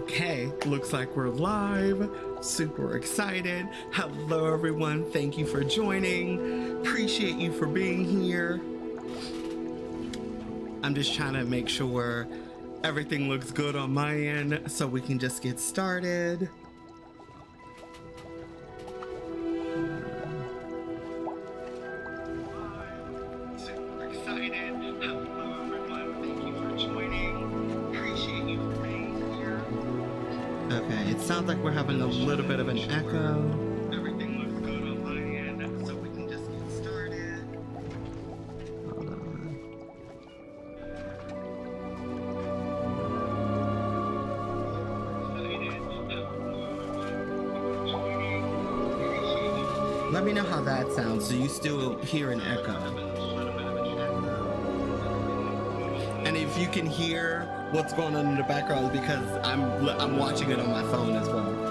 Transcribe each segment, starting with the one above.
Okay, looks like we're live. Super excited. Hello, everyone. Thank you for joining. Appreciate you for being here. I'm just trying to make sure everything looks good on my end so we can just get started. Super excited. Hello, everyone. Thank you for joining. Appreciate you for being here. Okay, it sounds like we're having a little bit of an echo. Everything looks good on my end, so we can just get started. Hold on. Let me know how that sounds. Do you still hear an echo? And if you can hear what's going on in the background, because I'm watching it on my phone as well.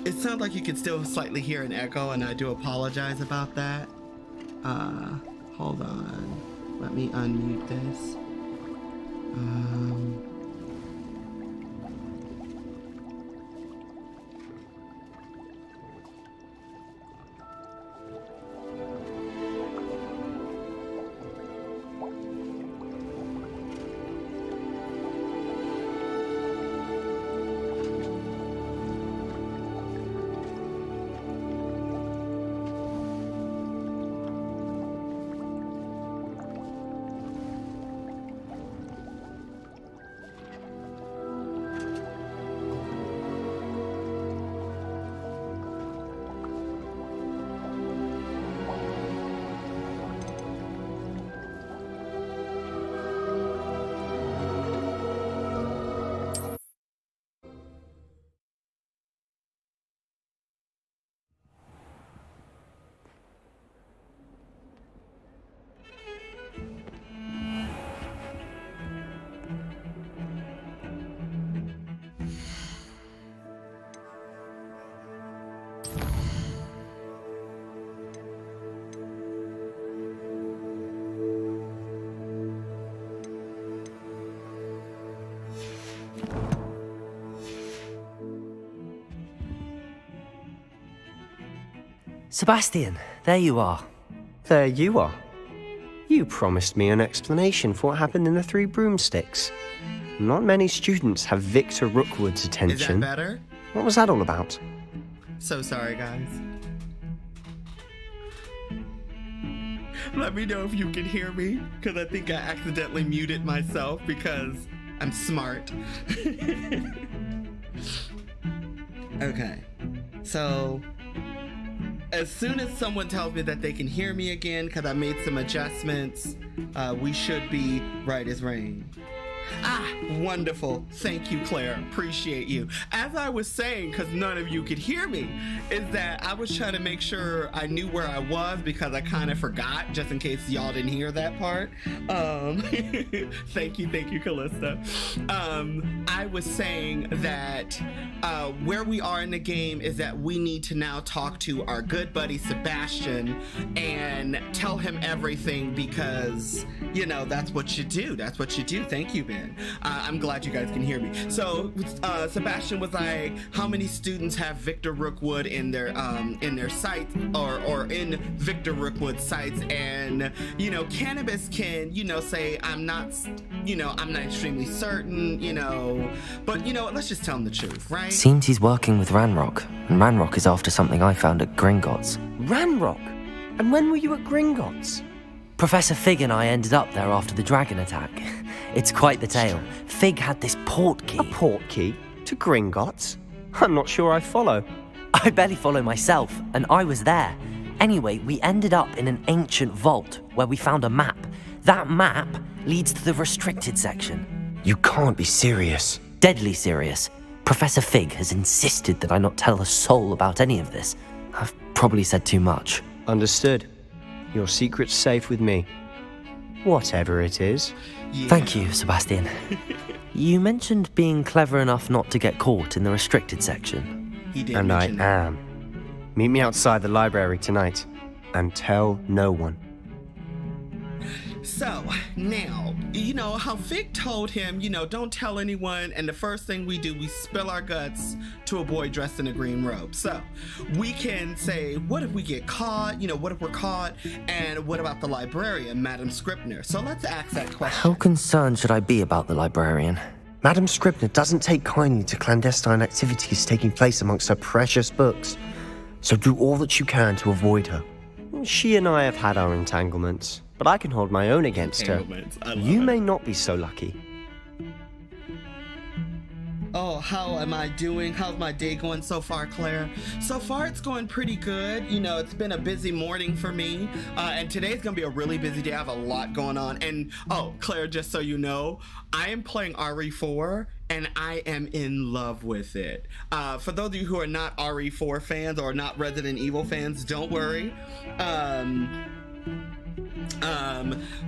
It sounds like you can still slightly hear an echo, and I do apologize about that. Hold on. Let me unmute this. Sebastian, there you are. There you are. You promised me an explanation for what happened in the Three Broomsticks. Not many students have Victor Rookwood's attention. Is that better? What was that all about? So sorry, guys. Let me know if you can hear me, because I think I accidentally muted myself because I'm smart. Okay, so as soon as someone tells me that they can hear me again, because I made some adjustments, we should be right as rain. Ah, wonderful. Thank you, Claire. Appreciate you. As I was saying, because none of you could hear me, is that I was trying to make sure I knew where I was because I kind of forgot, just in case y'all didn't hear that part. Thank you, Callista. I was saying that where we are in the game is that we need to now talk to our good buddy Sebastian and tell him everything because, you know, that's what you do. That's what you do. Thank you, Ben. I'm glad you guys can hear me. So Sebastian was like, how many students have Victor Rookwood in their sites or in Victor Rookwood's sites? And, you know, Cannabis can, you know, say, I'm not extremely certain, you know, but, you know, let's just tell him the truth, right? Seems he's working with Ranrock, and Ranrock is after something I found at Gringotts. Ranrock? And when were you at Gringotts? Professor Fig and I ended up there after the dragon attack. It's quite the tale. Fig had this portkey. A portkey? To Gringotts? I'm not sure I follow. I barely follow myself, and I was there. Anyway, we ended up in an ancient vault where we found a map. That map leads to the restricted section. You can't be serious. Deadly serious. Professor Fig has insisted that I not tell a soul about any of this. I've probably said too much. Understood. Your secret's safe with me. Whatever it is. Yeah. Thank you, Sebastian. You mentioned being clever enough not to get caught in the restricted section. He did And I mention that. am. Meet me outside the library tonight, and tell no one. So, now, you know how Vic told him, don't tell anyone, and the first thing we do, we spill our guts to a boy dressed in a green robe. So, we can say, what if we get caught? What if we're caught? And what about the librarian, Madam Scribner? So let's ask that question. How concerned should I be about the librarian? Madam Scribner doesn't take kindly to clandestine activities taking place amongst her precious books, so do all that you can to avoid her. She and I have had our entanglements, but I can hold my own against her. You may not be so lucky. Oh, how am I doing? How's my day going so far, Claire? So far, it's going pretty good. It's been a busy morning for me. And today's going to be a really busy day. I have a lot going on. And, Claire, just so you know, I am playing RE4, and I am in love with it. For those of you who are not RE4 fans or not Resident Evil fans, don't worry.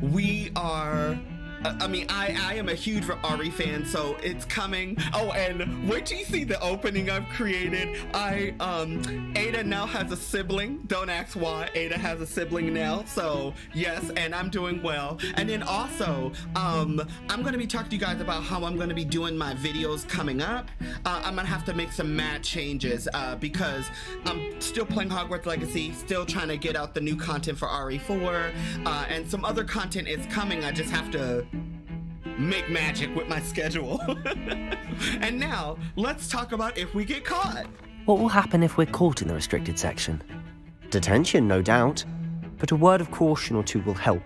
We are... I am a huge RE fan, so it's coming. Oh, and wait till you see the opening I've created. Ada now has a sibling. Don't ask why. Ada has a sibling now, so yes, and I'm doing well. And then also, I'm gonna be talking to you guys about how I'm gonna be doing my videos coming up. I'm gonna have to make some mad changes because I'm still playing Hogwarts Legacy, still trying to get out the new content for RE4, and some other content is coming. I just have to make magic with my schedule. And now, let's talk about if we get caught. What will happen if we're caught in the restricted section? Detention, no doubt, but a word of caution or two will help.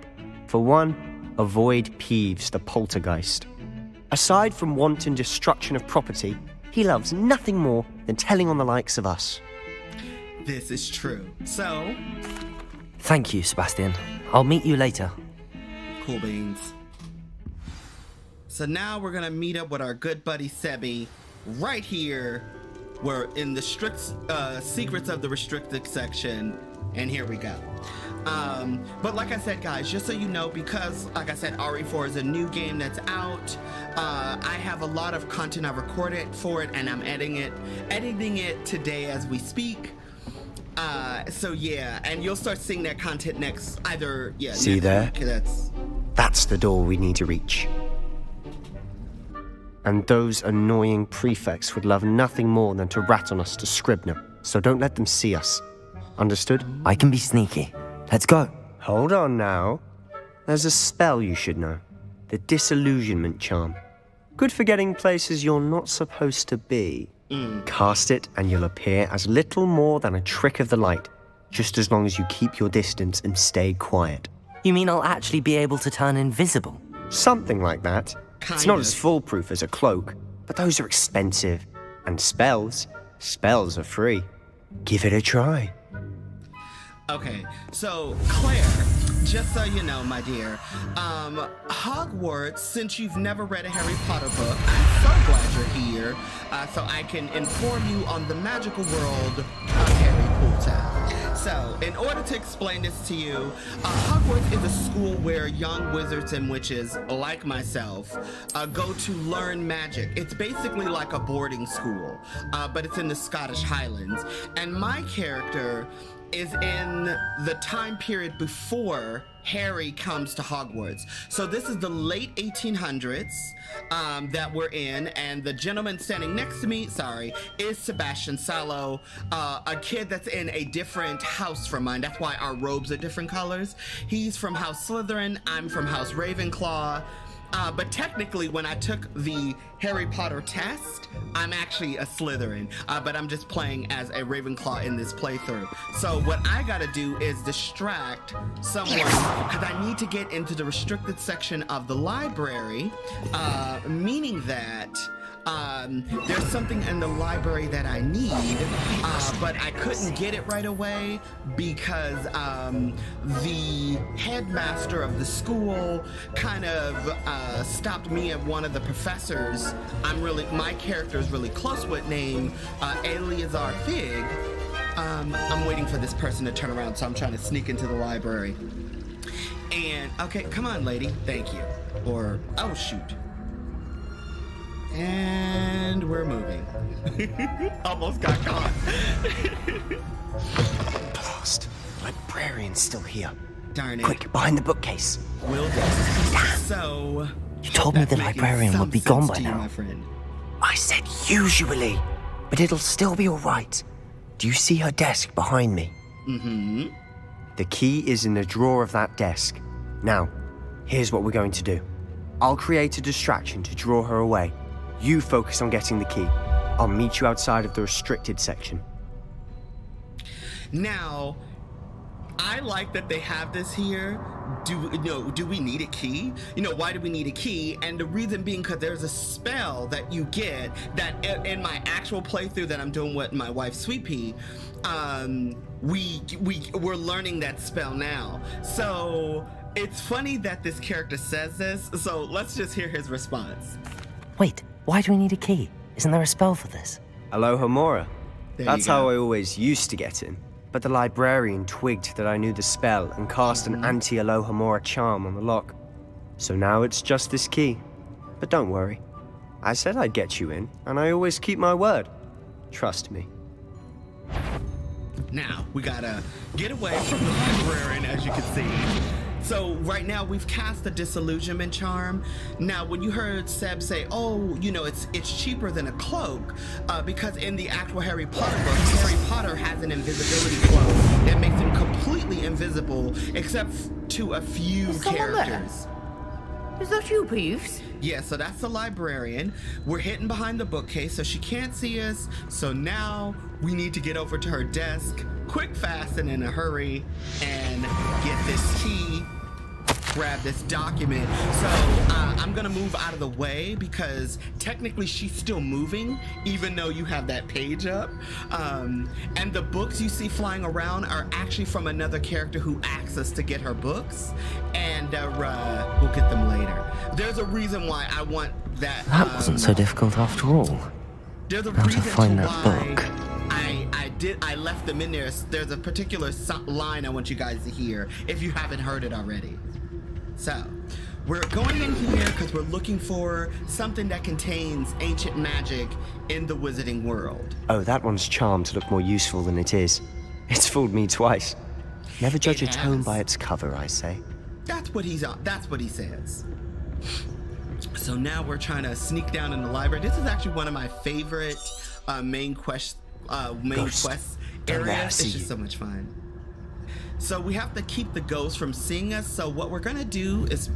For one, avoid Peeves, the poltergeist. Aside from wanton destruction of property, he loves nothing more than telling on the likes of us. This is true. So, Thank you, Sebastian. I'll meet you later. cool beans. So now we're gonna meet up with our good buddy Sebi right here. We're in the secrets of the restricted section, and here we go. But like I said, guys, just so you know, because like I said, RE4 is a new game that's out. I have a lot of content I've recorded for it, and I'm editing it today as we speak. So yeah, and you'll start seeing that content next. See there? Week. That's the door we need to reach. And those annoying prefects would love nothing more than to rat on us to Scribner, so don't let them see us. Understood? I can be sneaky. Let's go. Hold on now. There's a spell you should know. The Disillusionment Charm. Good for getting places you're not supposed to be. Cast it and you'll appear as little more than a trick of the light, just as long as you keep your distance and stay quiet. You mean I'll actually be able to turn invisible? Something like that. It's not as foolproof as a cloak, but those are expensive. And spells are free. Give it a try. Okay, so Claire, just so you know, my dear, Hogwarts, since you've never read a Harry Potter book, I'm so glad you're here, so I can inform you on the magical world of Harry Potter. So, in order to explain this to you, Hogwarts is a school where young wizards and witches, like myself, go to learn magic. It's basically like a boarding school, but it's in the Scottish Highlands. And my character is in the time period before Harry comes to Hogwarts. So this is the late 1800s that we're in, and the gentleman standing next to me, is Sebastian Sallow, a kid that's in a different house from mine. That's why our robes are different colors. He's from House Slytherin, I'm from House Ravenclaw. But technically, when I took the Harry Potter test, I'm actually a Slytherin, but I'm just playing as a Ravenclaw in this playthrough. So what I gotta do is distract someone, because I need to get into the restricted section of the library, meaning that there's something in the library that I need, but I couldn't get it right away because the headmaster of the school kind of stopped me and one of the professors my character is really close with, named Eleazar Fig. I'm waiting for this person to turn around, so I'm trying to sneak into the library. And okay, come on, lady. Thank you. Or oh shoot. And we're moving. Almost got caught. Blast. Librarian's still here. Darn it. Quick, behind the bookcase. Will do. So... You told me the librarian would be gone by now. My friend. I said usually, but it'll still be all right. Do you see her desk behind me? Mm-hmm. The key is in the drawer of that desk. Now, here's what we're going to do. I'll create a distraction to draw her away. You focus on getting the key. I'll meet you outside of the restricted section. Now, I like that they have this here. Do we need a key? Why do we need a key? And the reason being because there's a spell that you get that in my actual playthrough that I'm doing with my wife Sweetpea, we're learning that spell now. So it's funny that this character says this. So let's just hear his response. Wait, why do we need a key? Isn't there a spell for this? Alohomora. There That's you go. how I always used to get in. But the librarian twigged that I knew the spell and cast an anti-Alohomora charm on the lock. So now it's just this key. But don't worry. I said I'd get you in, and I always keep my word. Trust me. Now, we gotta get away from the librarian, as you can see. So right now we've cast the disillusionment charm. Now, when you heard Seb say, "Oh, it's cheaper than a cloak," because in the actual Harry Potter book, Harry Potter has an invisibility cloak that makes him completely invisible, except to a few characters. Is that you, Peeves? Yeah, so that's the librarian. We're hidden behind the bookcase, so she can't see us. So now we need to get over to her desk, quick, fast, and in a hurry, and get this key, grab this document. So I'm gonna move out of the way because technically she's still moving, even though you have that page up. And the books you see flying around are actually from another character who asked us to get her books, and we'll get them later. There's a reason why I want that. That wasn't so difficult after all. There's a How to reason find to that why book. I left them in there. There's a particular line I want you guys to hear if you haven't heard it already. So, we're going in here because we're looking for something that contains ancient magic in the wizarding world. Oh, that one's charmed to look more useful than it is. It's fooled me twice. Never judge a tome by its cover, I say. That's what that's what he says. So now we're trying to sneak down in the library. This is actually one of my favorite main quest areas. It's just so much fun. So we have to keep the ghost from seeing us. So what we're gonna do is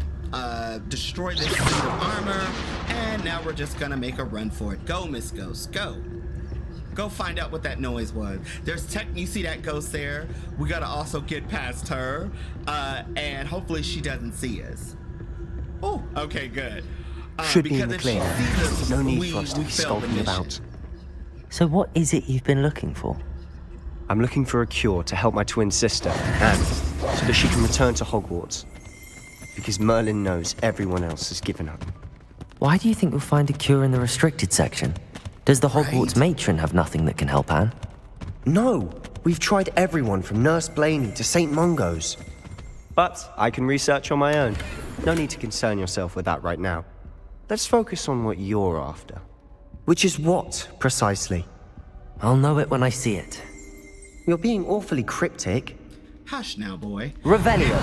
destroy this suit of armor, and now we're just gonna make a run for it. Go, Miss Ghost, go. Go find out what that noise was. You see that ghost there? We gotta also get past her, and hopefully she doesn't see us. Oh, okay, good. Should be in because the if she clear. sees us, No need we for us to be failed the skulking mission. about. So what is it you've been looking for? I'm looking for a cure to help my twin sister, Anne, so that she can return to Hogwarts. Because Merlin knows everyone else has given up. Why do you think you'll find a cure in the restricted section? Does the Hogwarts matron have nothing that can help Anne? No! We've tried everyone from Nurse Blaney to St. Mungo's. But I can research on my own. No need to concern yourself with that right now. Let's focus on what you're after. Which is what, precisely? I'll know it when I see it. You're being awfully cryptic. Hush now, boy. Revelio!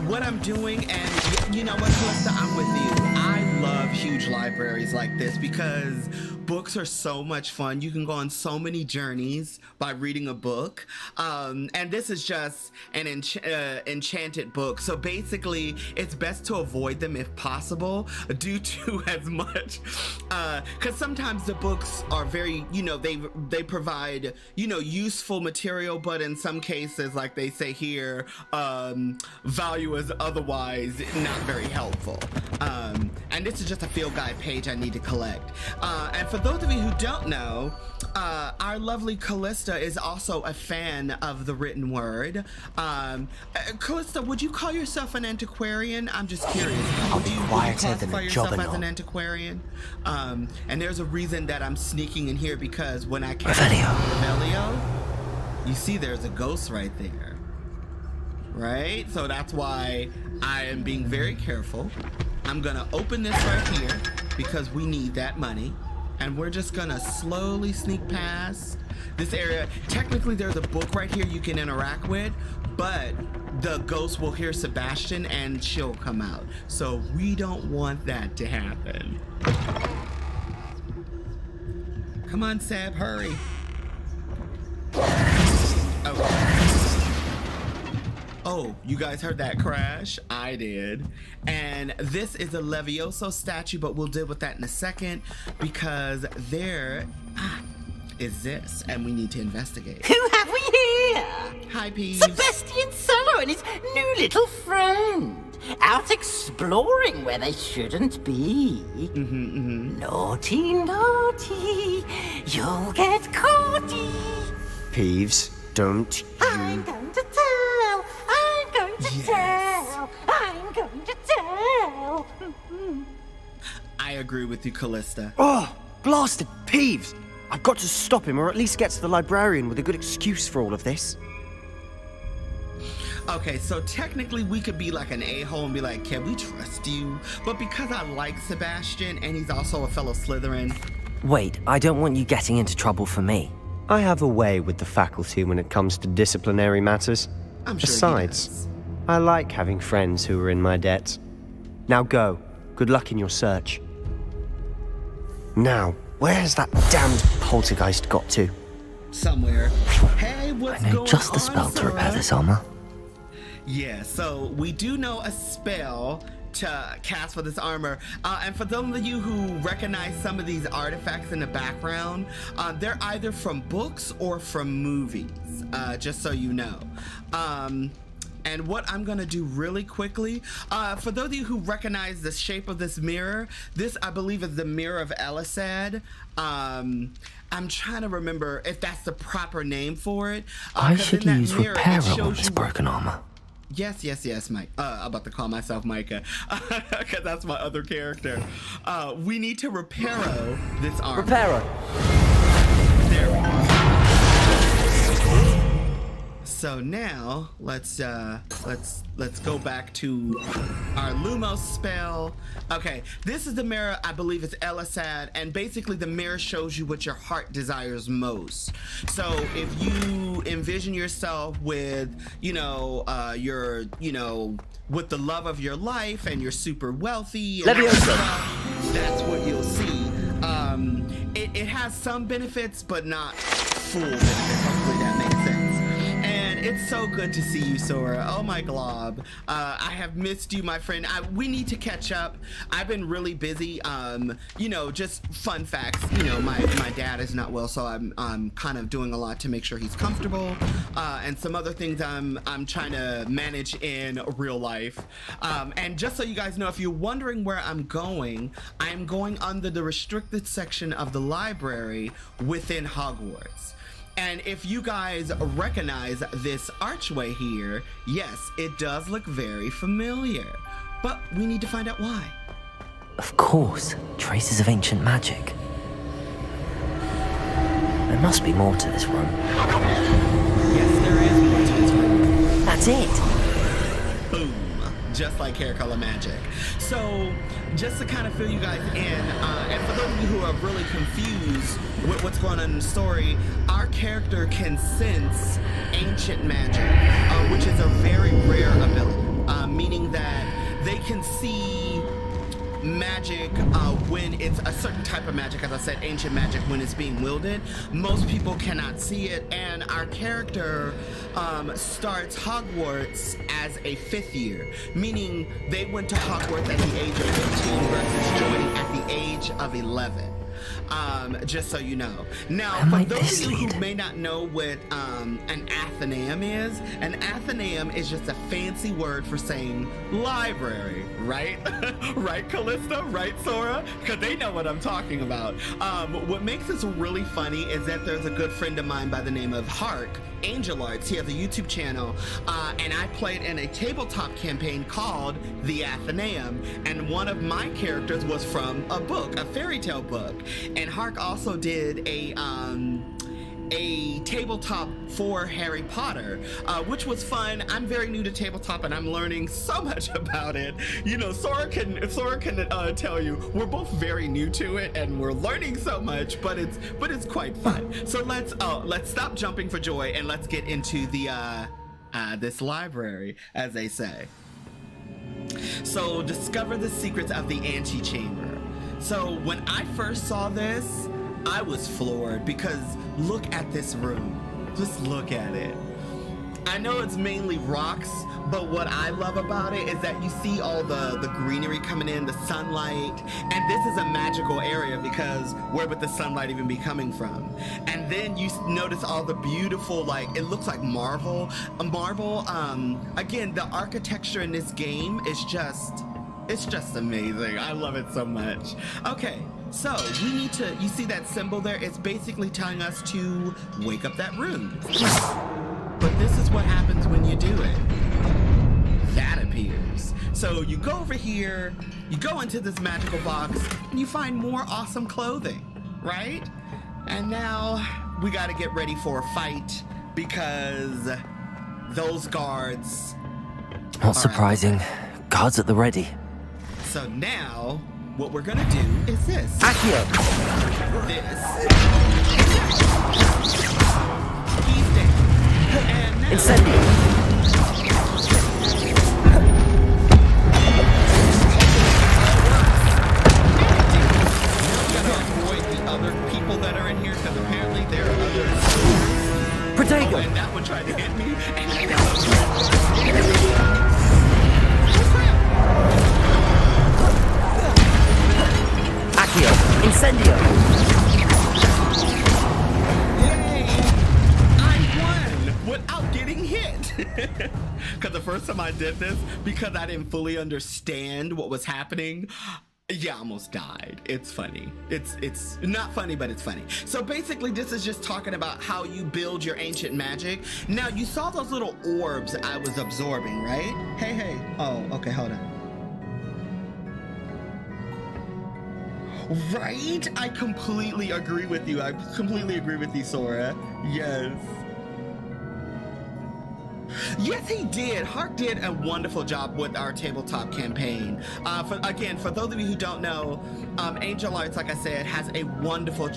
What I'm doing, and you know what, Calista, I'm with you. I love huge libraries like this because books are so much fun. You can go on so many journeys by reading a book. And this is just an enchanted book. So basically, it's best to avoid them if possible due to as much, because sometimes the books are very, they provide, useful material, but in some cases, like they say here, value is otherwise not very helpful. And this is just a field guide page I need to collect. And for those of you who don't know, our lovely Callista is also a fan of the written word. Callista, would you call yourself an antiquarian? I'm just curious. Would you classify yourself as an antiquarian? And there's a reason that I'm sneaking in here because when I came Revelio, you see there's a ghost right there. Right? So that's why I am being very careful. I'm gonna open this right here. because we need that money. And we're just gonna slowly sneak past this area. Technically, there's a book right here you can interact with, but the ghost will hear Sebastian and she'll come out. So we don't want that to happen. Come on, Seb, hurry. Okay. Oh, you guys heard that crash? I did. And this is a Levioso statue, but we'll deal with that in a second because there is this, and we need to investigate. Who have we here? Hi, Peeves. Sebastian Solo and his new little friend. Out exploring where they shouldn't be. Naughty, naughty. You'll get caughty. Peeves, don't I'm you... going to tell. I'm going to tell. I'm going to tell. I agree with you, Callista. Oh, blasted Peeves! I've got to stop him, or at least get to the librarian with a good excuse for all of this. Okay, so technically we could be like an a-hole and be like, can we trust you? But because I like Sebastian and he's also a fellow Slytherin. Wait, I don't want you getting into trouble for me. I have a way with the faculty when it comes to disciplinary matters. I'm sure Besides, he does. I like having friends who are in my debt. Now go. Good luck in your search. Now, where's that damned poltergeist got to? Somewhere. Hey, what's I know going just the on, spell to repair Sora? this armor. Yeah, so we do know a spell to cast for this armor. And for those of you who recognize some of these artifacts in the background, they're either from books or from movies, just so you know. And what I'm gonna do really quickly, for those of you who recognize the shape of this mirror, this I believe is the mirror of Elisad. I'm trying to remember if that's the proper name for it. I 'Cause should in that use mirror, it repairer shows on this you- broken armor. Yes, Mike. I'm about to call myself Micah, because that's my other character. We need to reparo this armor. Repairer! There we go. So now let's go back to our Lumos spell. Okay, this is the mirror. I believe it's Elisad, and basically the mirror shows you what your heart desires most. So if you envision yourself with, with the love of your life, and you're super wealthy, and Leviosa. that's what you'll see. It has some benefits, but not full benefits. Hopefully that makes sense. And it's so good to see you, Sora. Oh my glob. I have missed you, my friend. We need to catch up. I've been really busy. Just fun facts. My dad is not well, so I'm kind of doing a lot to make sure he's comfortable. And some other things I'm trying to manage in real life. And just so you guys know, if you're wondering where I'm going under the restricted section of the library within Hogwarts. And if you guys recognize this archway here, yes, it does look very familiar. But we need to find out why. Of course, traces of ancient magic. There must be more to this room. Yes, there is more to this room. That's it! Boom. Just like hair color magic. So, just to kind of fill you guys in, and for those of you who are really confused with what's going on in the story, our character can sense ancient magic, which is a very rare ability, meaning that they can see magic when it's a certain type of magic, as I said, ancient magic, when it's being wielded. Most people cannot see it, and our character starts Hogwarts as a 5th year, meaning they went to Hogwarts at the age of 15 versus joining at the age of 11. Just so you know. Now, Where for might those this of you lead? who may not know what an Athenaeum is, an Athenaeum is just a fancy word for saying library, right? Right, Callista? Right, Sora? Because they know what I'm talking about. What makes this really funny is that there's a good friend of mine by the name of Hark, Angel Arts. He has a YouTube channel, and I played in a tabletop campaign called The Athenaeum, and one of my characters was from a book, a fairy tale book. And Hark also did a tabletop for Harry Potter, which was fun. I'm very new to tabletop and I'm learning so much about it. You know, Sora can tell you we're both very new to it and we're learning so much, but it's quite fun. So let's stop jumping for joy and let's get into the this library, as they say. So discover the secrets of the antechamber. So when I first saw this, I was floored because look at this room. Just look at it. I know it's mainly rocks, but what I love about it is that you see all the greenery coming in, the sunlight, and this is a magical area because where would the sunlight even be coming from? And then you notice all the beautiful, like, it looks like marble. Again, the architecture in this game is just amazing. I love it so much. Okay. So we need to, you see that symbol there? It's basically telling us to wake up that room. But this is what happens when you do it. That appears. So you go over here, you go into this magical box, and you find more awesome clothing, right? And now we gotta get ready for a fight because those guards. Not surprising. Guards at the ready. So now, what we're gonna do is this. Accio! This. He's dead. And now. Incendio! We gotta avoid the other people that are in here because apparently there are others. Protego! Oh, and that one tried to hit me. Accio! Incendio! Yay! I won without getting hit. Because the first time I did this, because I didn't fully understand what was happening, yeah, I almost died. It's funny. It's not funny, but it's funny. So basically, this is just talking about how you build your ancient magic. Now, you saw those little orbs I was absorbing, right? Hey. Oh, okay, hold on. Right? I completely agree with you. I completely agree with you, Sora. Yes. Yes, he did. Hark did a wonderful job with our tabletop campaign. For those of you who don't know, Angel Arts, like I said, has a wonderful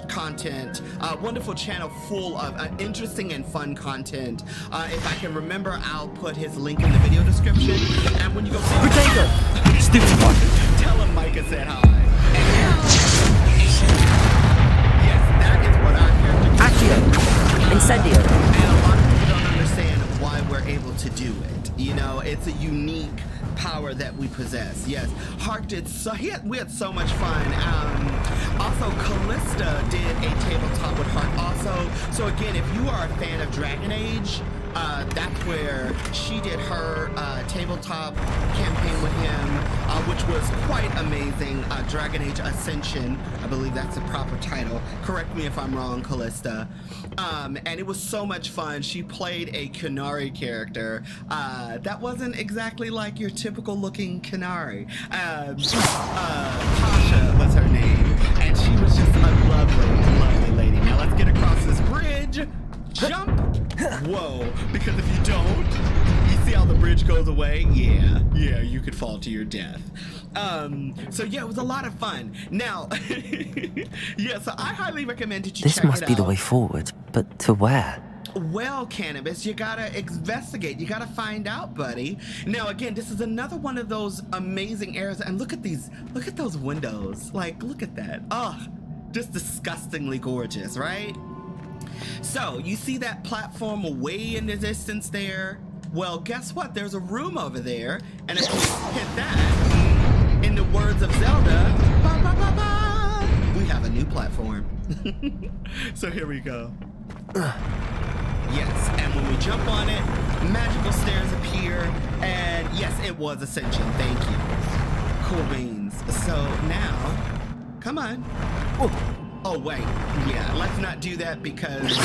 wonderful channel full of interesting and fun content. If I can remember, I'll put his link in the video description. And when you go see Protego! Stupid one! Tell him Micah said hi. Yes, that is what our character Accio! Incendio! And a lot of people don't understand why we're able to do it. You know, it's a unique power that we possess. Yes, Hark did we had so much fun. Also, Callista did a tabletop with Hark also. So again, if you are a fan of Dragon Age, that's where she did her tabletop campaign with him, which was quite amazing. Dragon Age Ascension, I believe that's the proper title. Correct me if I'm wrong, Callista. And it was so much fun. She played a Canary character that wasn't exactly like your typical looking Canary. Tasha was her name, and she was just a lovely lady. Now let's get across this bridge. Jump! Whoa, because if you don't, you see how the bridge goes away? Yeah, you could fall to your death. So yeah, it was a lot of fun. Now, yeah, so I highly recommend that you check it out. This must be the way forward, but to where? Well, Cannabis, you gotta investigate. You gotta find out, buddy. Now, again, this is another one of those amazing areas. And look at those windows. Like, look at that. Oh, just disgustingly gorgeous, right? So, you see that platform way in the distance there? Well, guess what? There's a room over there. And if you hit that, in the words of Zelda, ba, ba, ba, ba, we have a new platform. So here we go. Yes, and when we jump on it, magical stairs appear, and yes, it was Ascension. Thank you. Cool beans. So now, come on. Oh wait, yeah, let's not do that because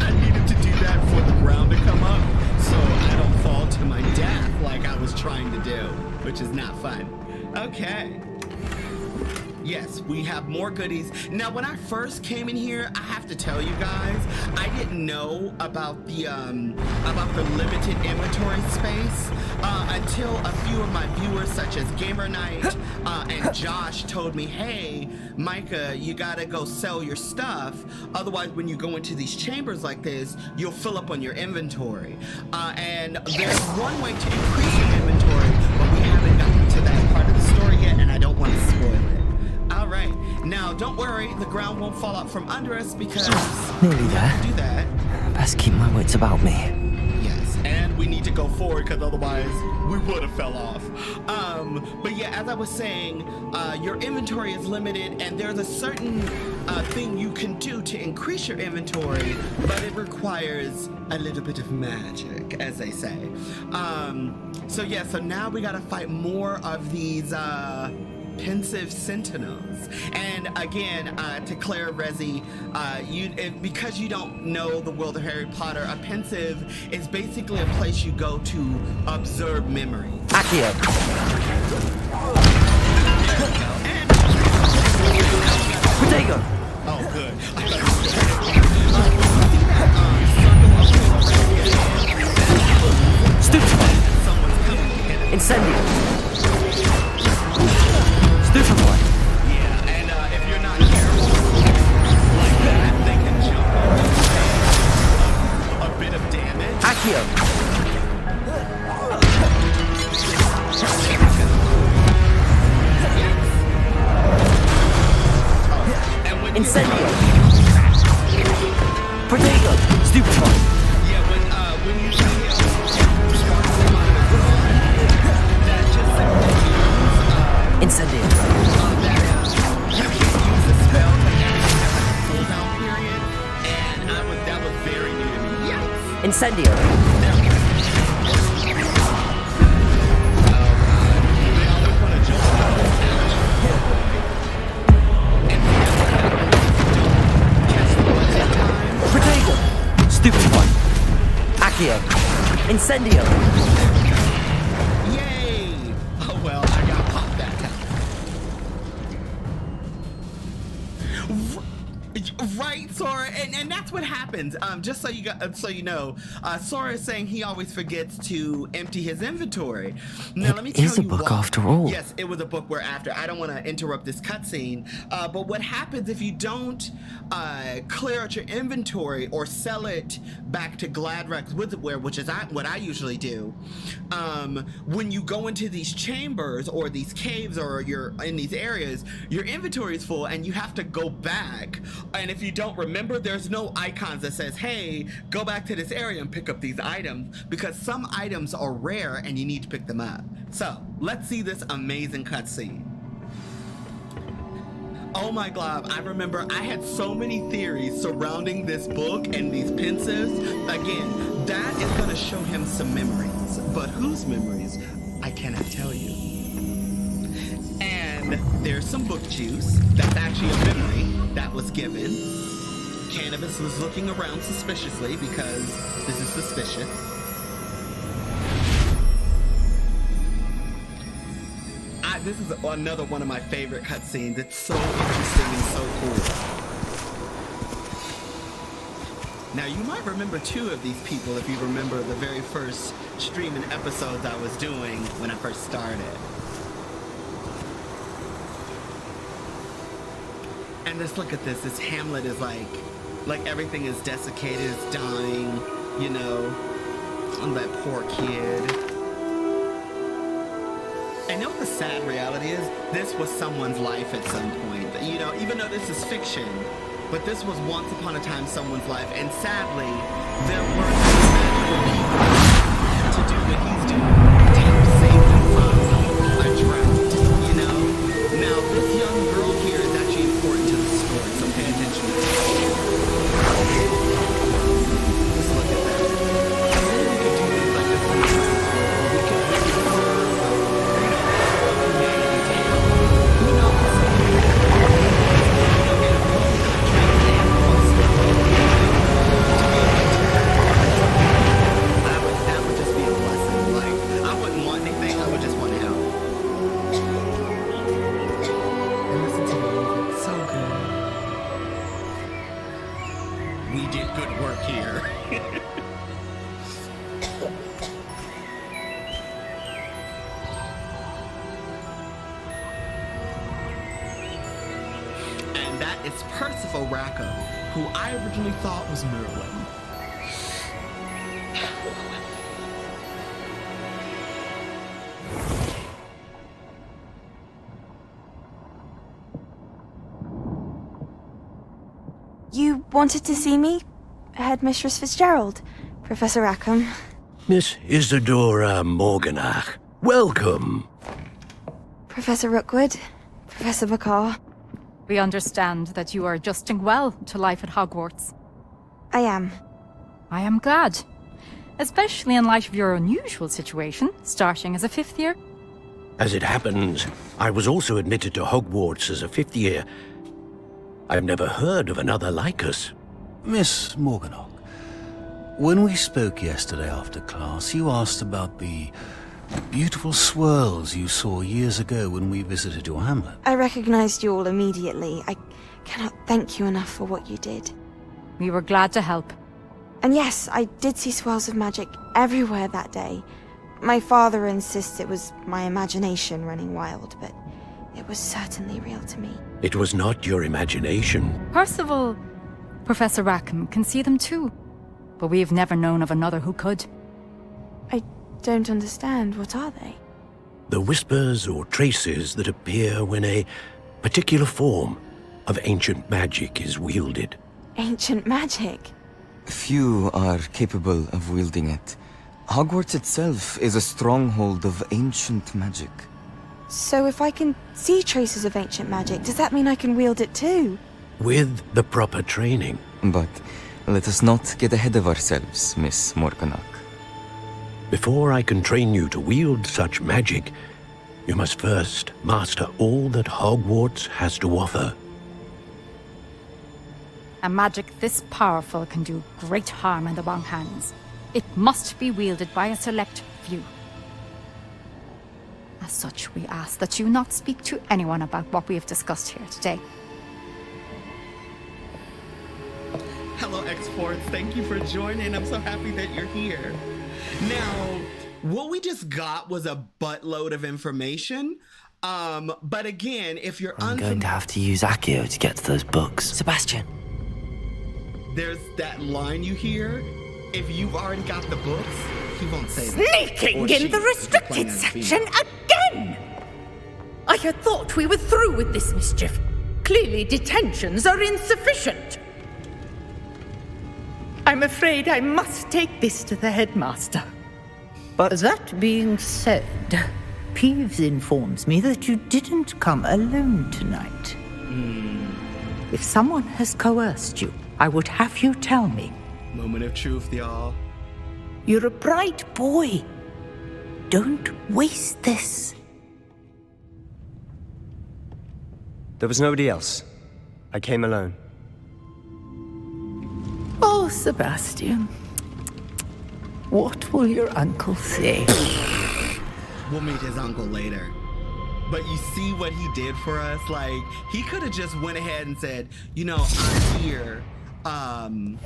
I needed to do that for the ground to come up so I don't fall to my death like I was trying to do, which is not fun. Okay. Yes, we have more goodies. Now, when I first came in here, I have to tell you guys, I didn't know about the limited inventory space until a few of my viewers, such as Gamer Knight and Josh, told me, "Hey, Micah, you gotta go sell your stuff. Otherwise, when you go into these chambers like this, you'll fill up on your inventory." And there's one way to increase your inventory, but we haven't gotten to that part of the story yet, and I don't want to spoil it. All right, now don't worry, the ground won't fall out from under us because Nearly we there. have to do that. Best keep my wits about me. Yes, and we need to go forward because otherwise we would have fell off. But yeah, as I was saying, your inventory is limited, and there's a certain thing you can do to increase your inventory, but it requires a little bit of magic, as they say. So now we gotta fight more of these pensive sentinels. And again, to Claire Resi, because you don't know the world of Harry Potter, a pensive is basically a place you go to observe memory. Accio. And Protego. oh, good. Stupefy. Someone's coming to hit it. Incendio. Stupefy. Yeah, and if you're not careful like that, they can jump in and take a bit of damage. Accio. And when Incendio. Protego. Stupefy. yeah, when you see that just Incendio. you can use the spell to actually have a cooldown period, and that was very new to me. Yes. Incendio. Protego. Stupefy. Accio. Incendio. Yay! Oh well, I got popped that time. Right, Sora, and that's what happens. Just so you know, Sora is saying he always forgets to empty his inventory. Now let me tell you is a book why. after all. Yes, it was a book we're after. I don't want to interrupt this cutscene, but what happens if you don't clear out your inventory or sell it back to Gladrex Wizardware, which is what I usually do, when you go into these chambers or these caves or you're in these areas, your inventory is full and you have to go back. And if you don't remember, there's no icons that says, hey, go back to this area and pick up these items, because some items are rare and you need to pick them up. So let's see this amazing cutscene. Oh my God, I remember I had so many theories surrounding this book and these pensives. Again, that is going to show him some memories, but whose memories, I cannot tell you. And there's some book juice. That's actually a memory that was given. Cannabis was looking around suspiciously because this is suspicious. This is another one of my favorite cutscenes. It's so interesting and so cool. Now, you might remember two of these people if you remember the very first stream and episodes I was doing when I first started. And just look at this. This hamlet is like everything is desiccated, it's dying, you know. And that poor kid. I know what the sad reality is. This was someone's life at some point. You know, even though this is fiction, but this was once upon a time someone's life. And sadly, there weren't magical people to do what he's doing, to help save them from a drought, you know? Now, this young girl here is actually important to the story, so pay attention to this. Just look at that. I think we could do things like this in the past. We could really it's Percival Rackham, who I originally thought was Merlin. You wanted to see me? Headmistress Fitzgerald, Professor Rackham. Miss Isadora Morganach, welcome. Professor Rookwood, Professor Bakar. We understand that you are adjusting well to life at Hogwarts. I am. I am glad. Especially in light of your unusual situation, starting as a 5th year. As it happens, I was also admitted to Hogwarts as a 5th year. I've never heard of another like us. Miss Morganach, when we spoke yesterday after class, you asked about the beautiful swirls you saw years ago when we visited your hamlet. I recognized you all immediately. I cannot thank you enough for what you did. We were glad to help. And yes, I did see swirls of magic everywhere that day. My father insists it was my imagination running wild, but it was certainly real to me. It was not your imagination. Percival, Professor Rackham can see them too. But we have never known of another who could. I don't understand. What are they? The whispers or traces that appear when a particular form of ancient magic is wielded. Ancient magic? Few are capable of wielding it. Hogwarts itself is a stronghold of ancient magic. So if I can see traces of ancient magic, does that mean I can wield it too? With the proper training. But let us not get ahead of ourselves, Miss Morganach. Before I can train you to wield such magic, you must first master all that Hogwarts has to offer. A magic this powerful can do great harm in the wrong hands. It must be wielded by a select few. As such, we ask that you not speak to anyone about what we have discussed here today. Hello, X-Force. Thank you for joining. I'm so happy that you're here. Now, what we just got was a buttload of information. But again, if you're I'm going to have to use Accio to get to those books. Sebastian. There's that line you hear. If you've already got the books, he won't say that. Sneaking in the restricted section again! I had thought we were through with this mischief. Clearly detentions are insufficient. I'm afraid I must take this to the headmaster. But that being said, Peeves informs me that you didn't come alone tonight. If someone has coerced you, I would have you tell me. Moment of truth, y'all. You're a bright boy. Don't waste this. There was nobody else. I came alone. Oh, Sebastian. What will your uncle say? We'll meet his uncle later. But you see what he did for us? Like, he could have just went ahead and said, you know, I'm here. I'm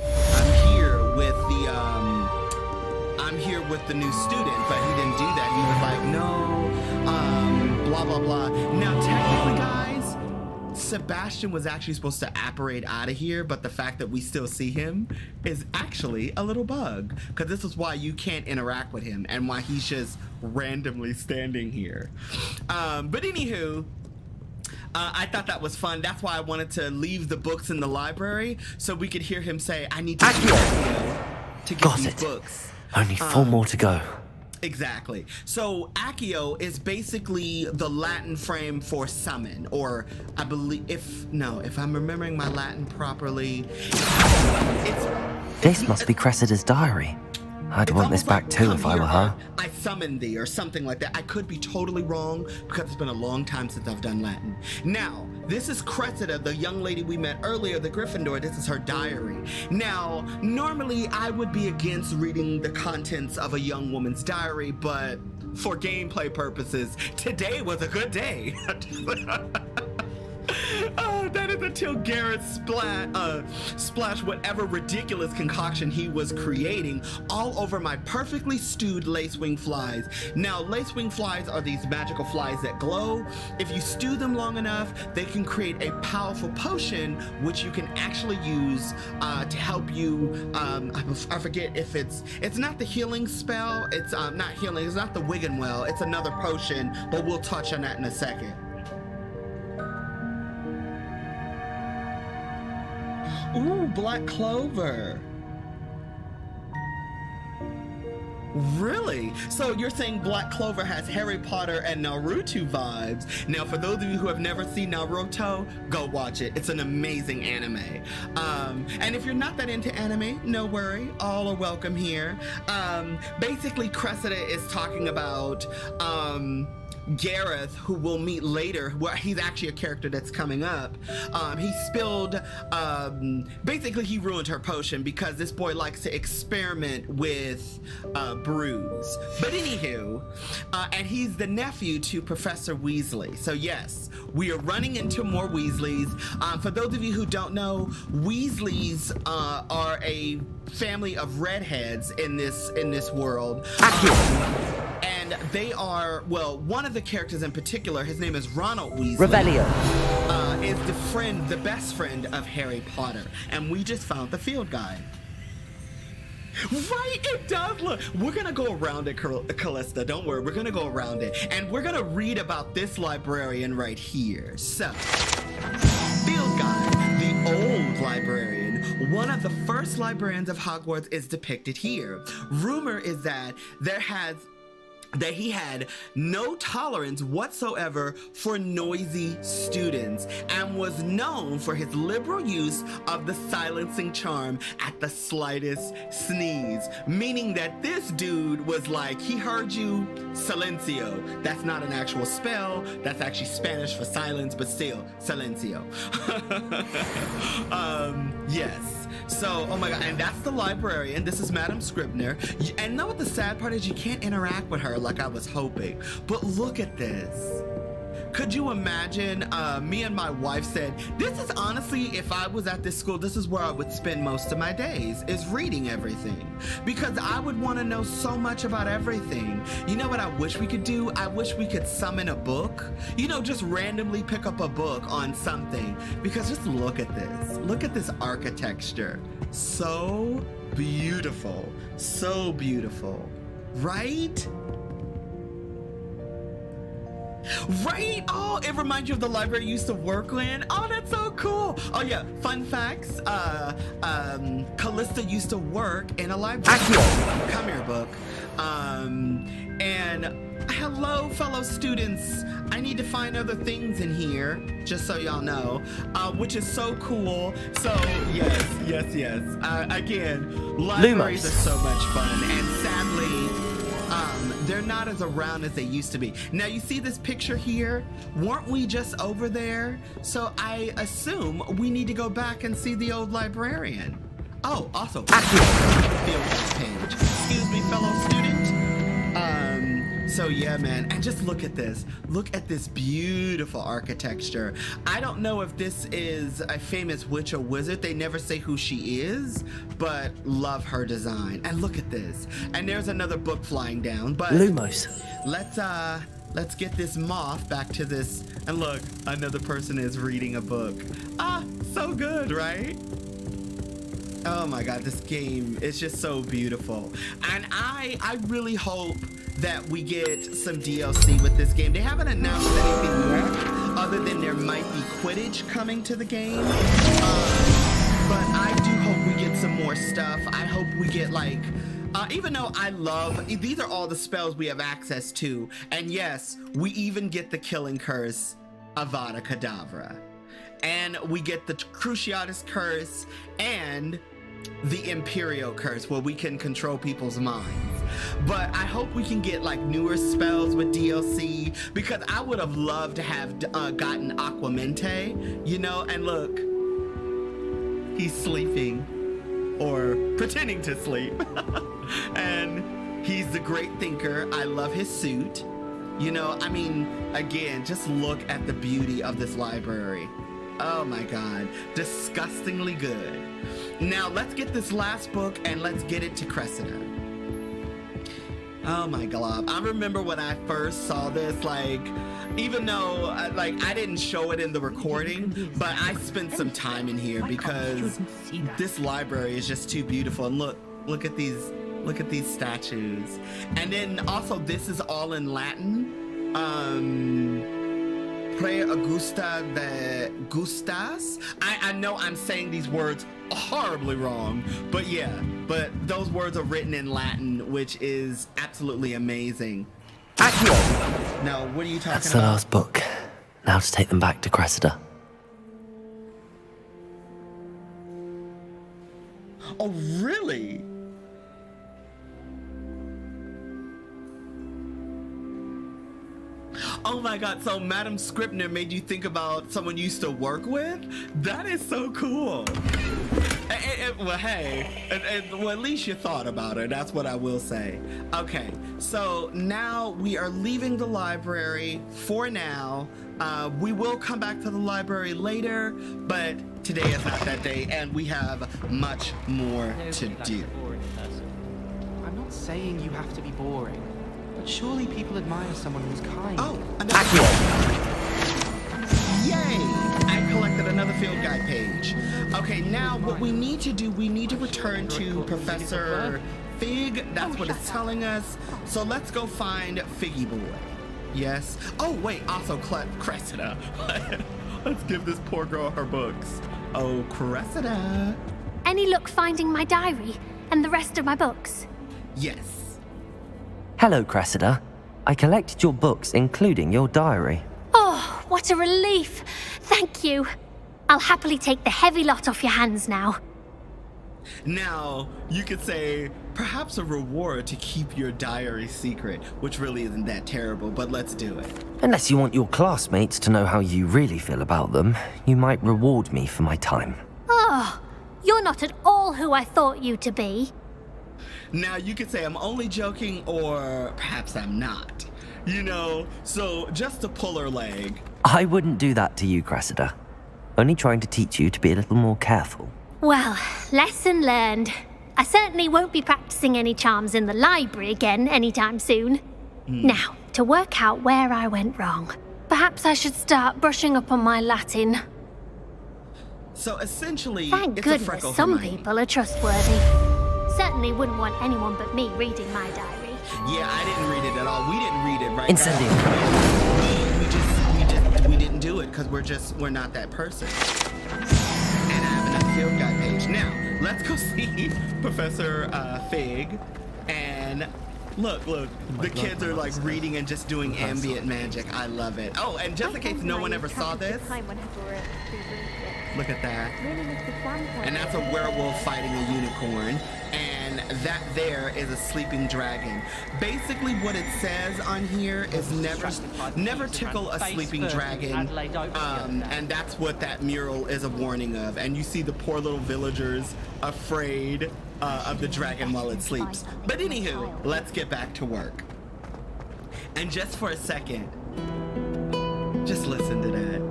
here with the new student, but he didn't do that. He was like, no, blah, blah, blah. Now, technically, guys, Sebastian was actually supposed to apparate out of here, but the fact that we still see him is actually a little bug, because this is why you can't interact with him and why he's just randomly standing here. But anywho, I thought that was fun. That's why I wanted to leave the books in the library so we could hear him say, I need to get Got these it. books. Only 4 more to go. Exactly. So Accio is basically the Latin frame for summon, or I believe, if I'm remembering my Latin properly, This must be Cressida's diary. I'd want this back too if I were her. I summon thee, or something like that. I could be totally wrong because it's been a long time since I've done Latin. Now, this is Cressida, the young lady we met earlier, the Gryffindor. This is her diary. Now, normally I would be against reading the contents of a young woman's diary, but for gameplay purposes, today was a good day. That is until Garrett splashed whatever ridiculous concoction he was creating all over my perfectly stewed lacewing flies. Now, lacewing flies are these magical flies that glow. If you stew them long enough, they can create a powerful potion, which you can actually use to help you. I forget if it's not the healing spell. It's not healing. It's not the Wiggenwell. It's another potion, but we'll touch on that in a second. Ooh, black clover. Really? So you're saying Black Clover has Harry Potter and Naruto vibes. Now, for those of you who have never seen Naruto, go watch it. It's an amazing anime. And if you're not that into anime, no worry. All are welcome here. Basically, Cressida is talking about Gareth, who we'll meet later. Well, he's actually a character that's coming up. He spilled, basically he ruined her potion because this boy likes to experiment with brews. But anywho, and he's the nephew to Professor Weasley. So yes, we are running into more Weasleys. For those of you who don't know, Weasleys are a family of redheads in this world. And they are, well, one of the characters in particular, his name is Ronald Weasley. Revelio. Is the best friend of Harry Potter. And we just found the field guide. Right, it does look. We're gonna go around it, Callista. Don't worry, we're gonna go around it. And we're gonna read about this librarian right here. So, field guide, the old librarian. One of the first librarians of Hogwarts is depicted here. Rumor is that he had no tolerance whatsoever for noisy students and was known for his liberal use of the silencing charm at the slightest sneeze, meaning that this dude was like, he heard you, silencio. That's not an actual spell, that's actually Spanish for silence, but still, silencio. Yes. So, oh my god, and that's the librarian. This is Madame Scribner. And know what the sad part is? You can't interact with her like I was hoping. But look at this. Could you imagine, me and my wife said, this is honestly, if I was at this school, this is where I would spend most of my days, is reading everything. Because I would want to know so much about everything. You know what I wish we could do? I wish we could summon a book. You know, just randomly pick up a book on something. Because just look at this. Look at this architecture. So beautiful. So beautiful. Right? Right? Oh, it reminds you of the library you used to work in. Oh, that's so cool. Oh yeah, fun facts. Callista used to work in a library. Come here, book. And hello, fellow students. I need to find other things in here, just so y'all know, which is so cool. So yes. Again, libraries are so much fun, and sadly, they're not as around as they used to be. Now, you see this picture here? Weren't we just over there? So I assume we need to go back and see the old librarian. Oh, also, field page. Excuse me, fellow student. So yeah, man, and just look at this. Look at this beautiful architecture. I don't know if this is a famous witch or wizard. They never say who she is, but love her design. And look at this. And there's another book flying down, but Lumos. Let's get this moth back to this. And look, another person is reading a book. Ah, so good, right? Oh my god, this game is just so beautiful. And I really hope that we get some DLC with this game. They haven't announced anything yet, other than there might be Quidditch coming to the game. But I do hope we get some more stuff. I hope we get like, even though I love, these are all the spells we have access to. And yes, we even get the Killing Curse, Avada Kedavra. And we get the Cruciatus Curse and the Imperial Curse, where we can control people's minds. But I hope we can get like newer spells with DLC, because I would have loved to have gotten Aquamente, you know. And look, he's sleeping, or pretending to sleep. And he's the great thinker. I love his suit. You know, I mean, again, just look at the beauty of this library. Oh my God, disgustingly good. Now let's get this last book and let's get it to Cressida. Oh my God, I remember when I first saw this, like, even though I didn't show it in the recording, but I spent some time in here because this library is just too beautiful. And look at these statues. And then also this is all in Latin. Pre Augusta de Gustas. I know I'm saying these words horribly wrong, but yeah, but those words are written in Latin, which is absolutely amazing. Accio! Now, what are you talking That's the about? last book. Now to take them back to Cressida. Oh, really? Oh my God, so Madam Scribner made you think about someone you used to work with? That is so cool. Well, hey, well, at least you thought about it. That's what I will say. Okay, so now we are leaving the library for now. We will come back to the library later, but today is not that day, and we have much more to do. I'm not saying you have to be boring, but surely people admire someone who's kind. Oh, yay! I collected another field guide page. Okay, now what we need to do, we need to return to Professor Fig. That's what it's telling us. So let's go find Figgy Boy. Yes. Oh, wait, also Cressida. Let's give this poor girl her books. Oh, Cressida. Any luck finding my diary and the rest of my books? Yes. Hello, Cressida. I collected your books, including your diary. Oh, what a relief. Thank you. I'll happily take the heavy lot off your hands now. Now, you could say, perhaps a reward to keep your diary secret, which really isn't that terrible, but let's do it. Unless you want your classmates to know how you really feel about them, you might reward me for my time. Oh, you're not at all who I thought you to be. Now, you could say I'm only joking, or perhaps I'm not. You know, so just to pull her leg. I wouldn't do that to you, Cressida. Only trying to teach you to be a little more careful. Well, lesson learned. I certainly won't be practicing any charms in the library again anytime soon. Now, to work out where I went wrong. Perhaps I should start brushing up on my Latin. So essentially, Thank it's a goodness freckle some Hermione. people are trustworthy. Certainly wouldn't want anyone but me reading my diary. Yeah, I didn't read it at all. We didn't read it, right? Incendio. We didn't do it because we're not that person. And I have another field guide page. Now, let's go see Professor Fig. And look, the kids are like reading and just doing ambient magic. I love it. Oh, and just in case no one ever saw this, look at that. And that's a werewolf fighting a unicorn. And that there is a sleeping dragon. Basically what it says on here is never tickle a sleeping dragon. And that's what that mural is a warning of. And you see the poor little villagers afraid of the dragon while it sleeps. But anywho, let's get back to work. And just for a second, just listen to that.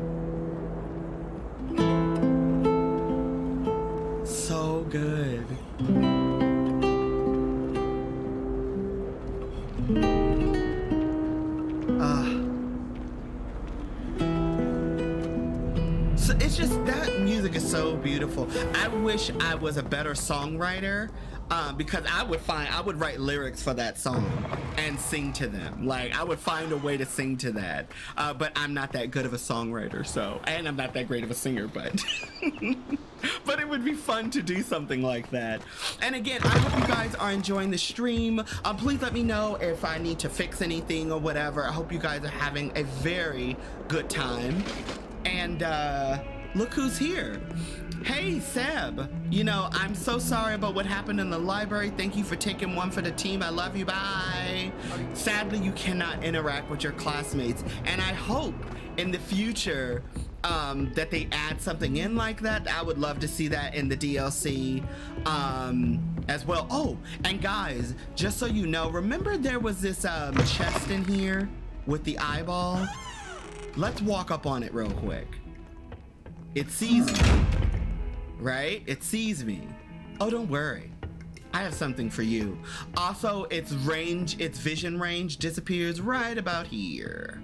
So good. So it's just, that music is so beautiful. I wish I was a better songwriter, because I would write lyrics for that song and sing to them. Like, I would find a way to sing to that. But I'm not that good of a songwriter, so, and I'm not that great of a singer, but but it would be fun to do something like that. And again, I hope you guys are enjoying the stream. Please let me know if I need to fix anything or whatever. I hope you guys are having a very good time. And look who's here. Hey, Seb. You know, I'm so sorry about what happened in the library. Thank you for taking one for the team. I love you. Bye. Sadly, you cannot interact with your classmates. And I hope in the future that they add something in like that. I would love to see that in the DLC as well. Oh, and guys, just so you know, remember there was this chest in here with the eyeball? Let's walk up on it real quick. it sees me, right? It sees me. Oh, don't worry. I have something for you. Also, its vision range disappears right about here.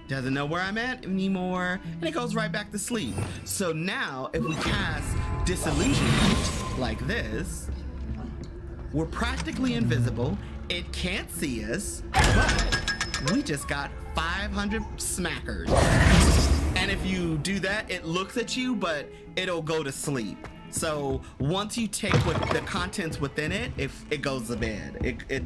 Doesn't know where I'm at anymore, and it goes right back to sleep. So now, if we cast Disillusionment like this, we're practically invisible. It can't see us, but we just got 500 smackers. And if you do that, it looks at you, but it'll go to sleep. So once you take the contents within it, if it goes to bed, it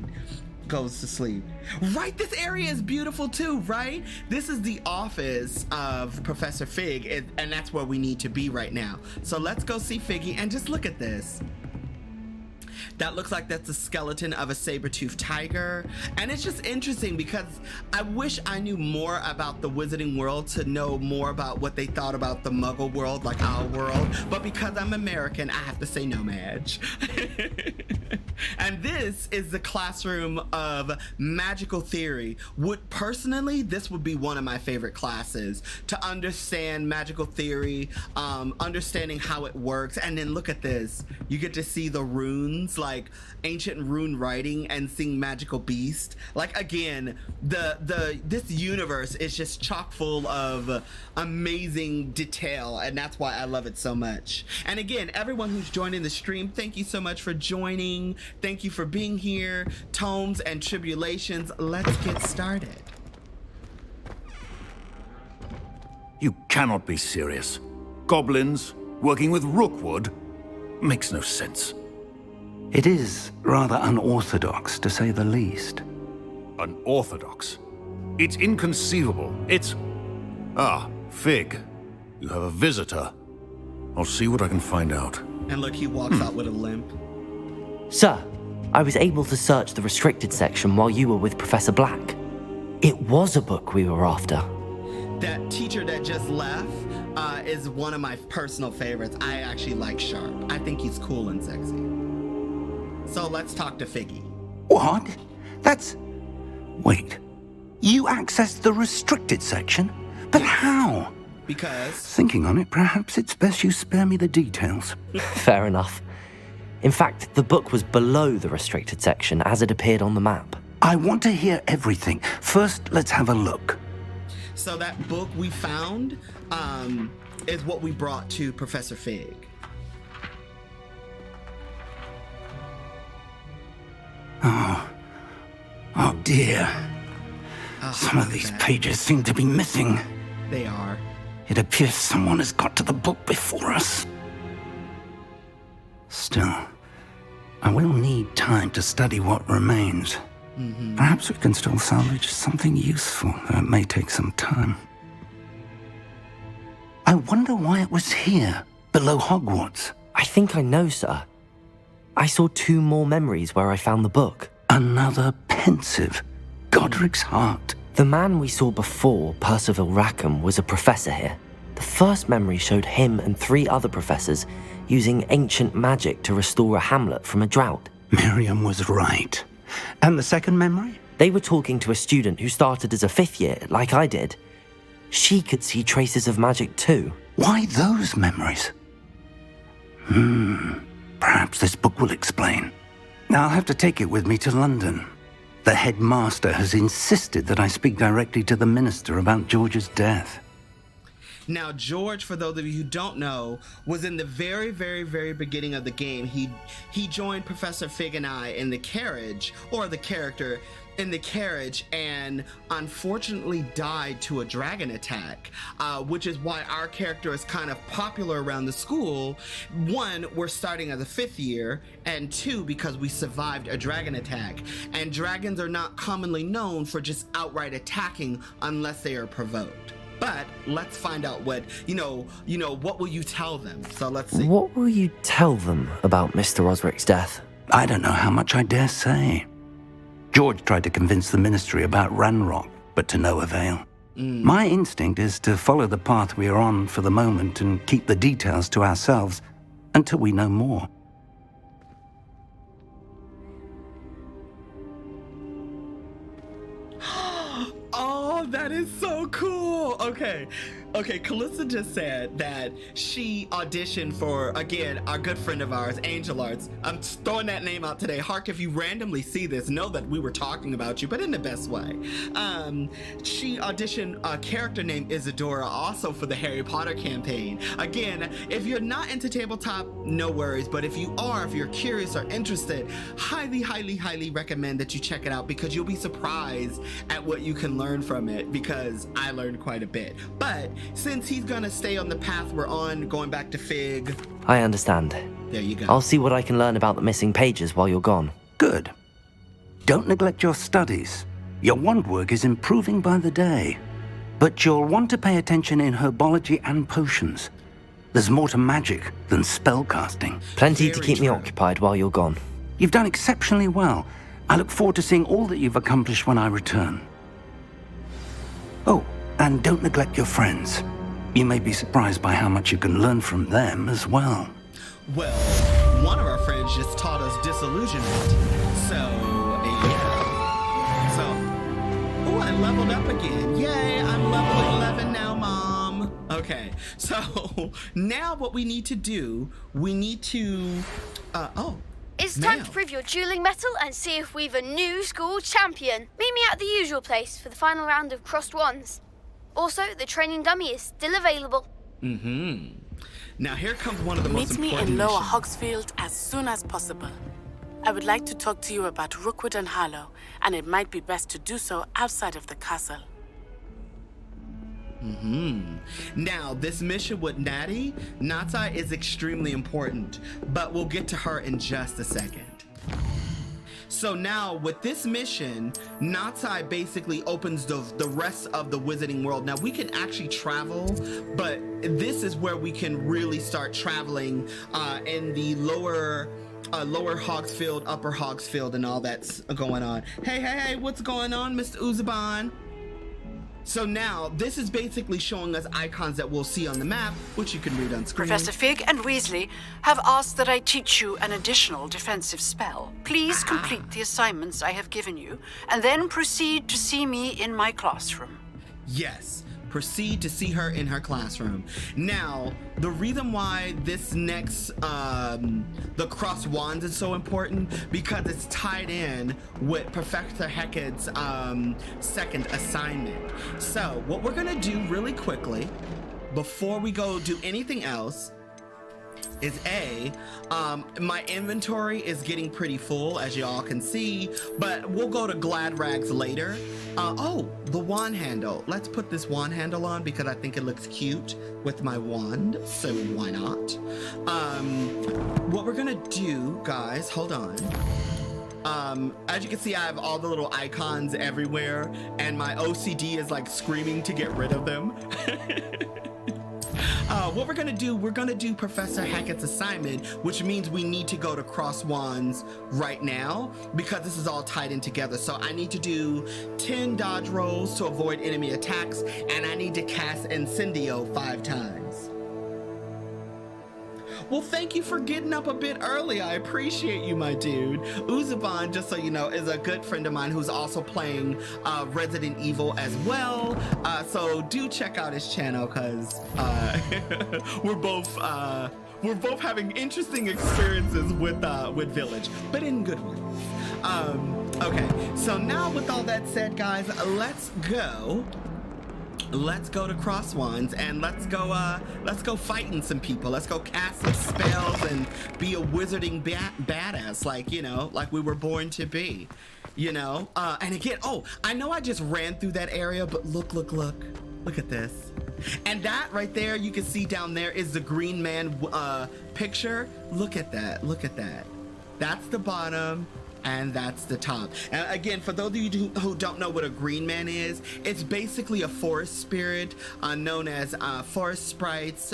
goes to sleep. Right, this area is beautiful too, right? This is the office of Professor Fig, and that's where we need to be right now. So let's go see Figgy and just look at this. That looks like that's a skeleton of a saber-toothed tiger. And it's just interesting because I wish I knew more about the wizarding world to know more about what they thought about the muggle world, like our world. But because I'm American, I have to say no, Madge. And this is the classroom of magical theory. Personally, this would be one of my favorite classes to understand magical theory, understanding how it works. And then look at this. You get to see the runes, like ancient rune writing, and seeing magical beast. Like, again, this universe is just chock full of amazing detail, and that's why I love it so much. And again, everyone who's joining the stream, thank you so much for joining. Thank you for being here. Tomes and Tribulations, let's get started. You cannot be serious. Goblins working with Rookwood makes no sense. It is rather unorthodox, to say the least. Unorthodox? It's inconceivable. It's... Ah, Fig. You have a visitor. I'll see what I can find out. And look, he walks out with a limp. Sir, I was able to search the restricted section while you were with Professor Black. It was a book we were after. That teacher that just left is one of my personal favorites. I actually like Sharp. I think he's cool and sexy. So let's talk to Figgy. What? That's... Wait. You accessed the restricted section? But how? Because... Thinking on it, perhaps it's best you spare me the details. Fair enough. In fact, the book was below the restricted section as it appeared on the map. I want to hear everything. First, let's have a look. So that book we found is what we brought to Professor Fig. Oh dear. Some of these pages seem to be missing. They are. It appears someone has got to the book before us. Still, I will need time to study what remains. Perhaps we can still salvage something useful, though it may take some time. I wonder why it was here, below Hogwarts. I think I know, sir. I saw 2 more memories where I found the book. Another pensive. Godric's heart. The man we saw before, Percival Rackham, was a professor here. The first memory showed him and 3 other professors using ancient magic to restore a hamlet from a drought. Miriam was right. And the second memory? They were talking to a student who started as a 5th year, like I did. She could see traces of magic too. Why those memories? Perhaps this book will explain. Now I'll have to take it with me to London. The headmaster has insisted that I speak directly to the minister about George's death. Now, George, for those of you who don't know, was in the very, very, very beginning of the game. He joined Professor Fig and I in the carriage, or the character in the carriage, and unfortunately died to a dragon attack, which is why our character is kind of popular around the school. 1, we're starting as a 5th year, and 2, because we survived a dragon attack. And dragons are not commonly known for just outright attacking unless they are provoked. But let's find out what, what will you tell them? So let's see. What will you tell them about Mr. Osric's death? I don't know how much I dare say. George tried to convince the ministry about Ranrock, but to no avail. My instinct is to follow the path we are on for the moment and keep the details to ourselves until we know more. Oh, that is so cool. Okay, Okay, Calista just said that she auditioned for, again, our good friend of ours, Angel Arts. I'm throwing that name out today. Hark, if you randomly see this, know that we were talking about you, but in the best way. She auditioned a character named Isadora also for the Harry Potter campaign. Again, if you're not into tabletop, no worries, but if you are, if you're curious or interested, highly, highly, highly recommend that you check it out because you'll be surprised at what you can learn from it because I learned quite a bit. But since he's gonna stay on the path we're on, going back to Fig. I understand. There you go. I'll see what I can learn about the missing pages while you're gone. Good. Don't neglect your studies. Your wand work is improving by the day. But you'll want to pay attention in herbology and potions. There's more to magic than spellcasting. Plenty to keep me occupied while you're gone. You've done exceptionally well. I look forward to seeing all that you've accomplished when I return. Oh, and don't neglect your friends. You may be surprised by how much you can learn from them as well. Well, one of our friends just taught us disillusionment. So, yeah. So, oh, I leveled up again. Yay, I'm level 11 now, Mom. Okay, so now what we need to do, we need to, It's time to prove your dueling mettle and see if we've a new school champion. Meet me at the usual place for the final round of crossed wands. Also, the training dummy is still available. Now here comes one of the most important Meet me in Lower missions. Hogsfield as soon as possible. I would like to talk to you about Rookwood and Harlow, and it might be best to do so outside of the castle. Now, this mission with Natsai is extremely important, but we'll get to her in just a second. So now, with this mission, Natsai basically opens the rest of the wizarding world. Now, we can actually travel, but this is where we can really start traveling in the lower Hogsfield, upper Hogsfield, and all that's going on. Hey, what's going on, Mr. Uzaban? So now, this is basically showing us icons that we'll see on the map, which you can read on screen. Professor Fig and Weasley have asked that I teach you an additional defensive spell. Please complete the assignments I have given you, and then proceed to see me in my classroom. Yes, proceed to see her in her classroom. Now, the reason why this next, the cross wands is so important, because it's tied in with Professor Hecat's second assignment. So, what we're gonna do really quickly, before we go do anything else, is my inventory is getting pretty full, as y'all can see, but we'll go to Glad Rags later. The wand handle. Let's put this wand handle on because I think it looks cute with my wand, so why not? What we're gonna do, guys, hold on. As you can see, I have all the little icons everywhere, and my OCD is like screaming to get rid of them. What we're gonna do Professor Hackett's assignment, which means we need to go to Cross Wands right now because this is all tied in together. So I need to do 10 dodge rolls to avoid enemy attacks, and I need to cast Incendio 5 times. Well, thank you for getting up a bit early. I appreciate you, my dude. Uzaban, just so you know, is a good friend of mine who's also playing Resident Evil as well. So do check out his channel because we're both having interesting experiences with Village, but in good ones. Okay, so now with all that said, guys, let's go to Cross Wands and let's go fighting some people. Let's go cast some spells and be a wizarding badass, like we were born to be, and again, I know I just ran through that area, but look at this. And that right there, you can see down there is the green man picture. Look at that. That's the bottom. And that's the top. And again, for those of you who don't know what a green man is, it's basically a forest spirit known as forest sprites,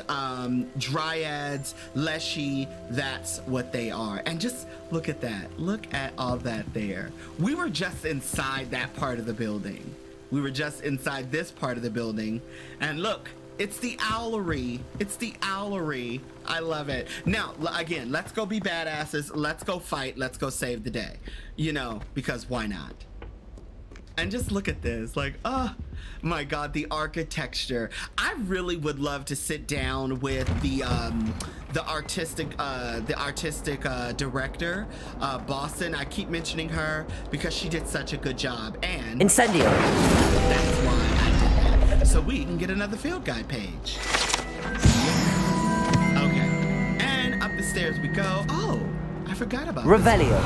dryads, leshy. That's what they are. And just look at that. Look at all that there. We were just inside that part of the building. We were just inside this part of the building. And look, it's the owlery. I love it. Now, again, let's go be badasses. Let's go fight. Let's go save the day. Because why not? And just look at this, like, oh my God, the architecture. I really would love to sit down with the artistic director, Boston. I keep mentioning her because she did such a good job. And Incendio. That's why I did that. So we can get another field guide page. Okay. And up the stairs we go. Oh, I forgot about Revelio.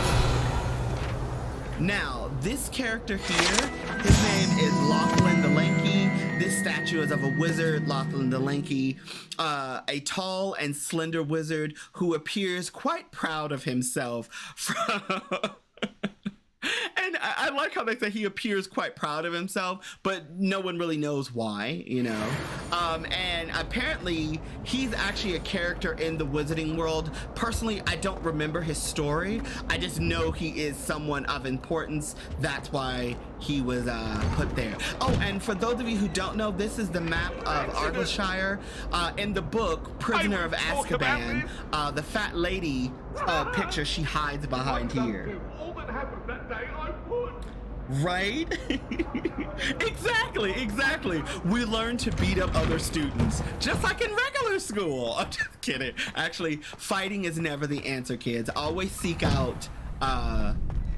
Now, this character here, his name is Laughlin the Lanky. This statue is of a wizard, Laughlin the Lanky, a tall and slender wizard who appears quite proud of himself. And I like how they say he appears quite proud of himself, but no one really knows why, you know? And apparently, he's actually a character in the wizarding world. Personally, I don't remember his story. I just know he is someone of importance. That's why he was put there. Oh, and for those of you who don't know, this is the map of Argyllshire. In the book, Prisoner of Azkaban, the fat lady picture she hides behind here. Right? Exactly. We learn to beat up other students, just like in regular school. I'm just kidding. Actually, fighting is never the answer, kids. Always seek out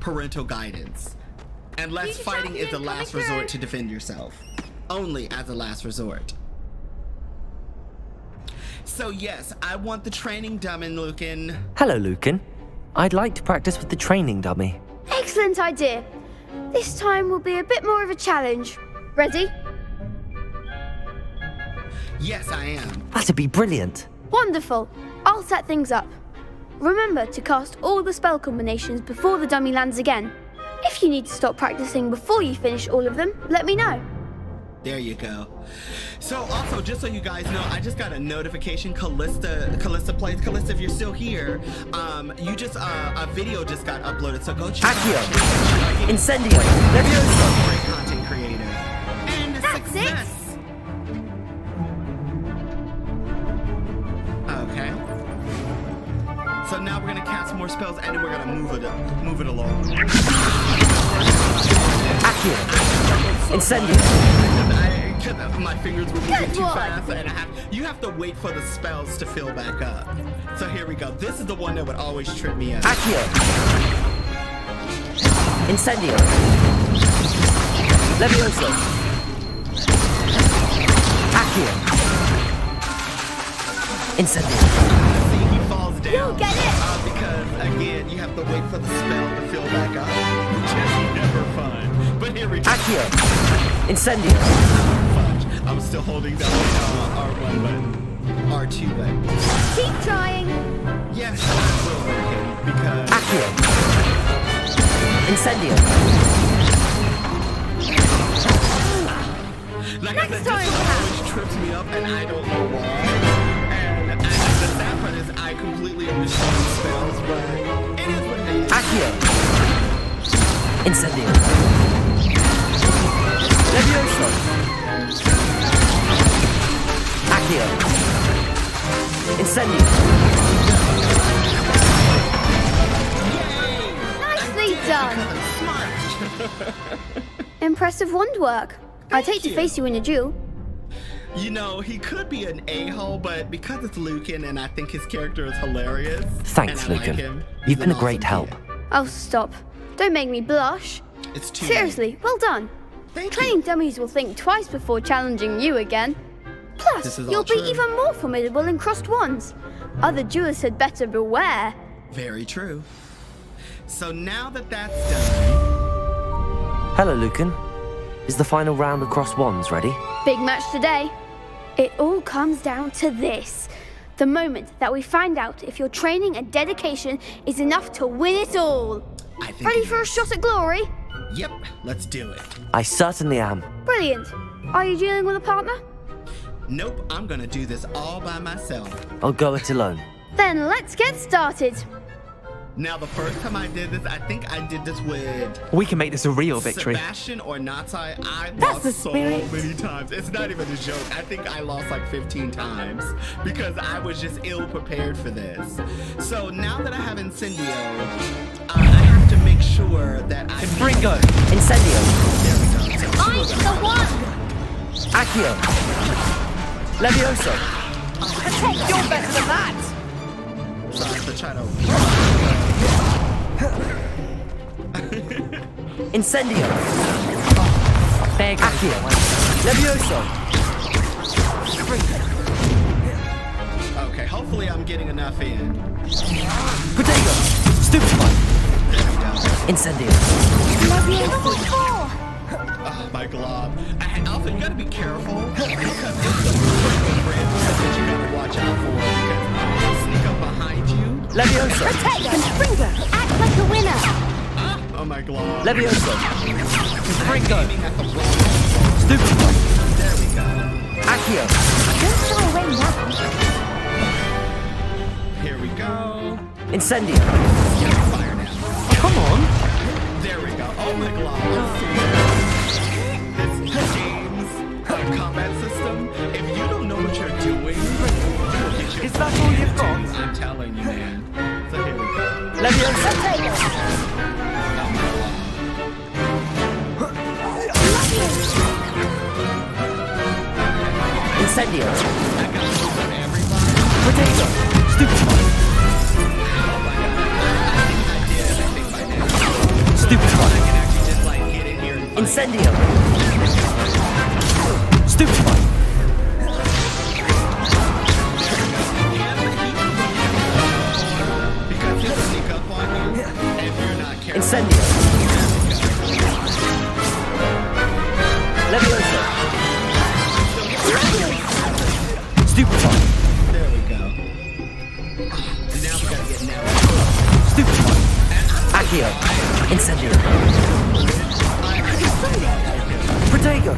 parental guidance. Unless fighting is the last resort to defend yourself. Only as a last resort. So yes, I want the training dummy, Lucan. Hello, Lucan. I'd like to practice with the training dummy. Excellent idea. This time will be a bit more of a challenge. Ready? Yes, I am. That'd be brilliant. Wonderful. I'll set things up. Remember to cast all the spell combinations before the dummy lands again. If you need to stop practicing before you finish all of them, let me know. There you go. So also, just so you guys know, I just got a notification. Callista plays. Callista, if you're still here, you just a video just got uploaded. So go check Accio. it out. Incendio. Levioso. Great content creator. And success. Okay. So now we're gonna cast more spells, and then we're gonna move it along. Accio. Incendio. My fingers were moving too fast, and you have to wait for the spells to fill back up. So here we go. This is the one that would always trip me out. Accio. Incendio. Levioso. Accio. Incendio. See, he falls down. You'll get it! Because, again, you have to wait for the spell to fill back up, which is never fun. But here we go. Accio. Incendio. I'm still holding down R1 button, R2 button. Keep trying. Yes, I will work it because. Accio. Incendio. Like I said, this always trips me up, and I don't know why. And the sad part is, I completely understand the spells, but it is what it is. Accio. Incendio. Levioso. Accio. Incendio. Nicely done. Impressive wand work. I'd hate to face you in a duel. You know, he could be an a-hole, but because it's Lucan and I think his character is hilarious. Thanks, Lucan. You've been a great help. Oh, stop. Don't make me blush. It's too Seriously, well done. Training dummies will think twice before challenging you again. Plus, you'll be even more formidable in crossed wands. Other duelists had better beware. Very true. So now that that's done... Hello, Lucan. Is the final round of crossed wands ready? Big match today. It all comes down to this. The moment that we find out if your training and dedication is enough to win it all. Ready for a shot at glory? Yep, let's do it. I certainly am. Brilliant. Are you dealing with a partner? Nope, I'm gonna do this all by myself. I'll go it alone. Then let's get started. Now, the first time I did this, I think I did this with... We can make this a real victory. Sebastian or Natai, I That's lost so spirit. many times. It's not even a joke. I think I lost like 15 times because I was just ill-prepared for this. So now that I have Incendio, I have to make sure that I... Bringo! Incendio! There we I'm the one! Accio! Levioso! You're better than that! Sorry for trying to... Incendio! Accio! Levioso! Okay, hopefully I'm getting enough in. Protego! Stupefy! There we go. Incendio! Oh, my glob. Also, you gotta be careful because it's the red that you gotta watch out for because they'll sneak up behind you. Levioso! Confringo! Act like a winner! Oh my glob. Levioso! Confringo! Stupefy! Stupefy! There we go. Accio! Don't shy away now. Here we go. Incendio! Get on fire now. Come on! There we go. Oh my glob. This game's combat system, if you don't know what you're doing, is that all you've got? I'm telling you, man. So here we go. Levioso! Incendio! Potato! Stupefy! Stupefy! Incendio! Stupefy! Because he'll sneak up on you if you're not careful. Incendio! Levioso! Stupefy! There we go. Now we gotta get now. Stupefy! Accio! Incendio! Protego!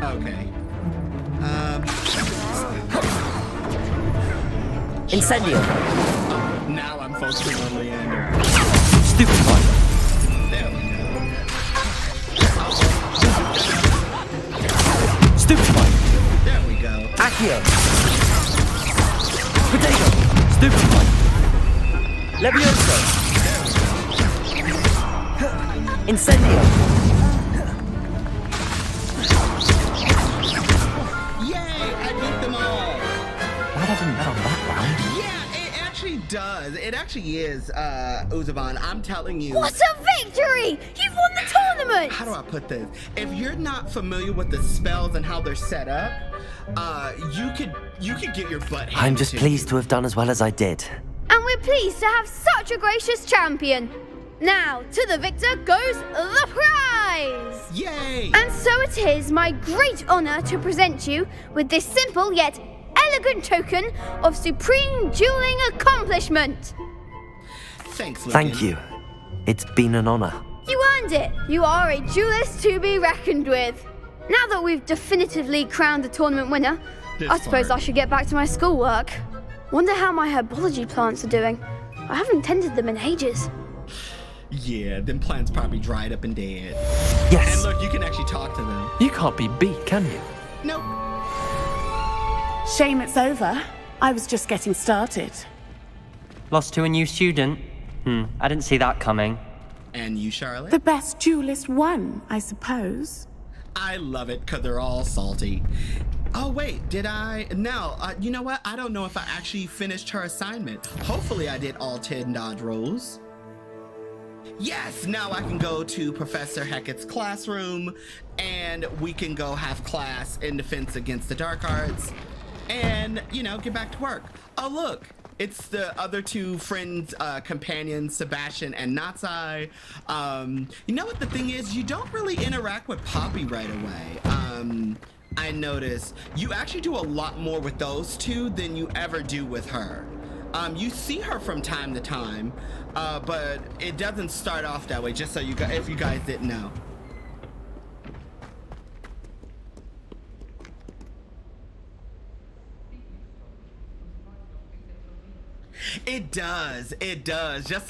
Okay. Incendio! Now I'm focusing on Leander. Stupefy! There we go. Stupefy! There we go. Accio! Protego! Stupefy! Levioso! Incendio! Yay! I beat them all! Glad I didn't bet on that round. Yeah, it actually does. It actually is, Uzaban. I'm telling you. What a victory! You've won the tournament! How do I put this? If you're not familiar with the spells and how they're set up, you could get your butt handed I'm just to pleased to have done as well as I did. And we're pleased to have such a gracious champion. Now, to the victor goes the prize! Yay! And so it is my great honor to present you with this simple yet elegant token of supreme dueling accomplishment. Thanks, Lucan. Thank you. It's been an honor. You earned it. You are a duelist to be reckoned with. Now that we've definitively crowned the tournament winner, I suppose I should get back to my schoolwork. Wonder how my herbology plants are doing. I haven't tended them in ages. Yeah, them plants probably dried up and dead. Yes. And look, you can actually talk to them. You can't be beat, can you? Nope. Shame it's over. I was just getting started. Lost to a new student? I didn't see that coming. And you, Charlotte? The best duelist won, I suppose. I love it because they're all salty. Oh, wait, did I? No, you know what? I don't know if I actually finished her assignment. Hopefully I did all 10 dodge rolls. Yes, now I can go to Professor Hackett's classroom and we can go have class in Defense Against the Dark Arts and, you know, get back to work. Oh, look, it's the other two friends, companions, Sebastian and Natsai. You know what the thing is? You don't really interact with Poppy right away. I noticed you actually do a lot more with those two than you ever do with her. You see her from time to time, but it doesn't start off that way, just so you guys, if you guys didn't know. It does. Just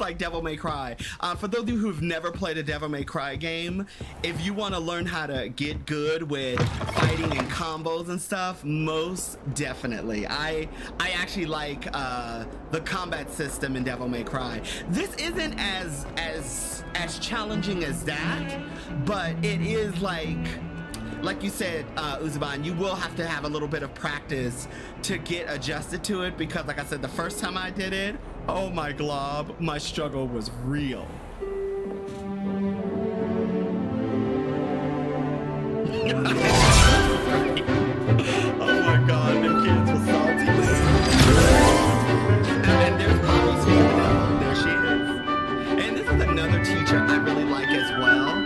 like Devil May Cry. For those of you who've never played a Devil May Cry game, if you want to learn how to get good with fighting and combos and stuff, most definitely. I actually like the combat system in Devil May Cry. This isn't as as challenging as that, but it is like you said, Uzuban, you will have to have a little bit of practice to get adjusted to it, because like I said, the first time I did it, oh my glob, my struggle was real. Oh my god, them kids were salty. And there's Poppy's female. There she is. And this is another teacher I really like as well.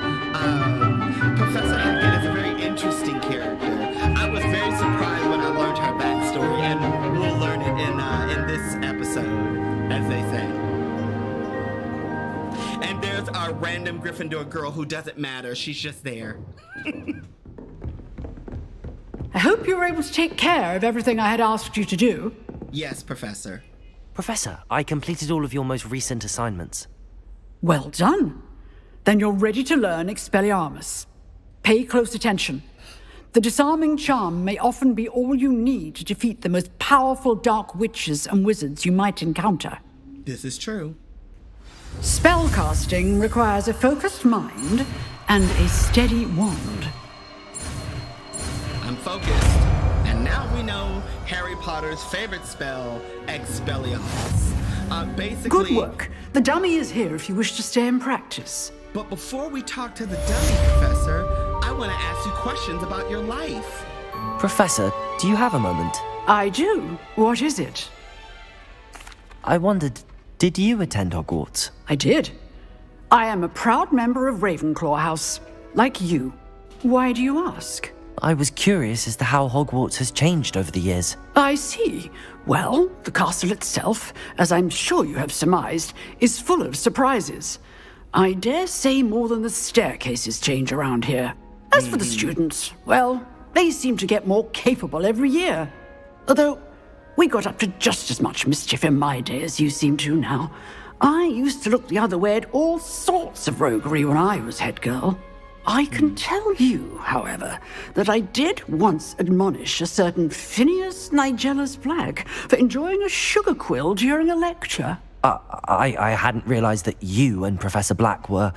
Professor Hackett is a very interesting character. I was very surprised when I learned her backstory, and we'll learn it in this episode, as they say. And there's our random Gryffindor girl who doesn't matter. She's just there. I hope you were able to take care of everything I had asked you to do. Yes, Professor. Professor, I completed all of your most recent assignments. Well done. Then you're ready to learn Expelliarmus. Pay close attention. The disarming charm may often be all you need to defeat the most powerful dark witches and wizards you might encounter. This is true. Spellcasting requires a focused mind and a steady wand. I'm focused. And now we know Harry Potter's favorite spell, Expelliarmus. Basically... Good work. The dummy is here if you wish to stay and practice. But before we talk to the dummy, Professor, I want to ask you questions about your life. Professor, do you have a moment? I do. What is it? I wondered, did you attend Hogwarts? I did. I am a proud member of Ravenclaw House, like you. Why do you ask? I was curious as to how Hogwarts has changed over the years. I see. Well, the castle itself, as I'm sure you have surmised, is full of surprises. I dare say more than the staircases change around here. As for the students, well, they seem to get more capable every year. Although, we got up to just as much mischief in my day as you seem to now. I used to look the other way at all sorts of roguery when I was head girl. I can tell you, however, that I did once admonish a certain Phineas Nigellus Black for enjoying a sugar quill during a lecture. I hadn't realized that you and Professor Black were,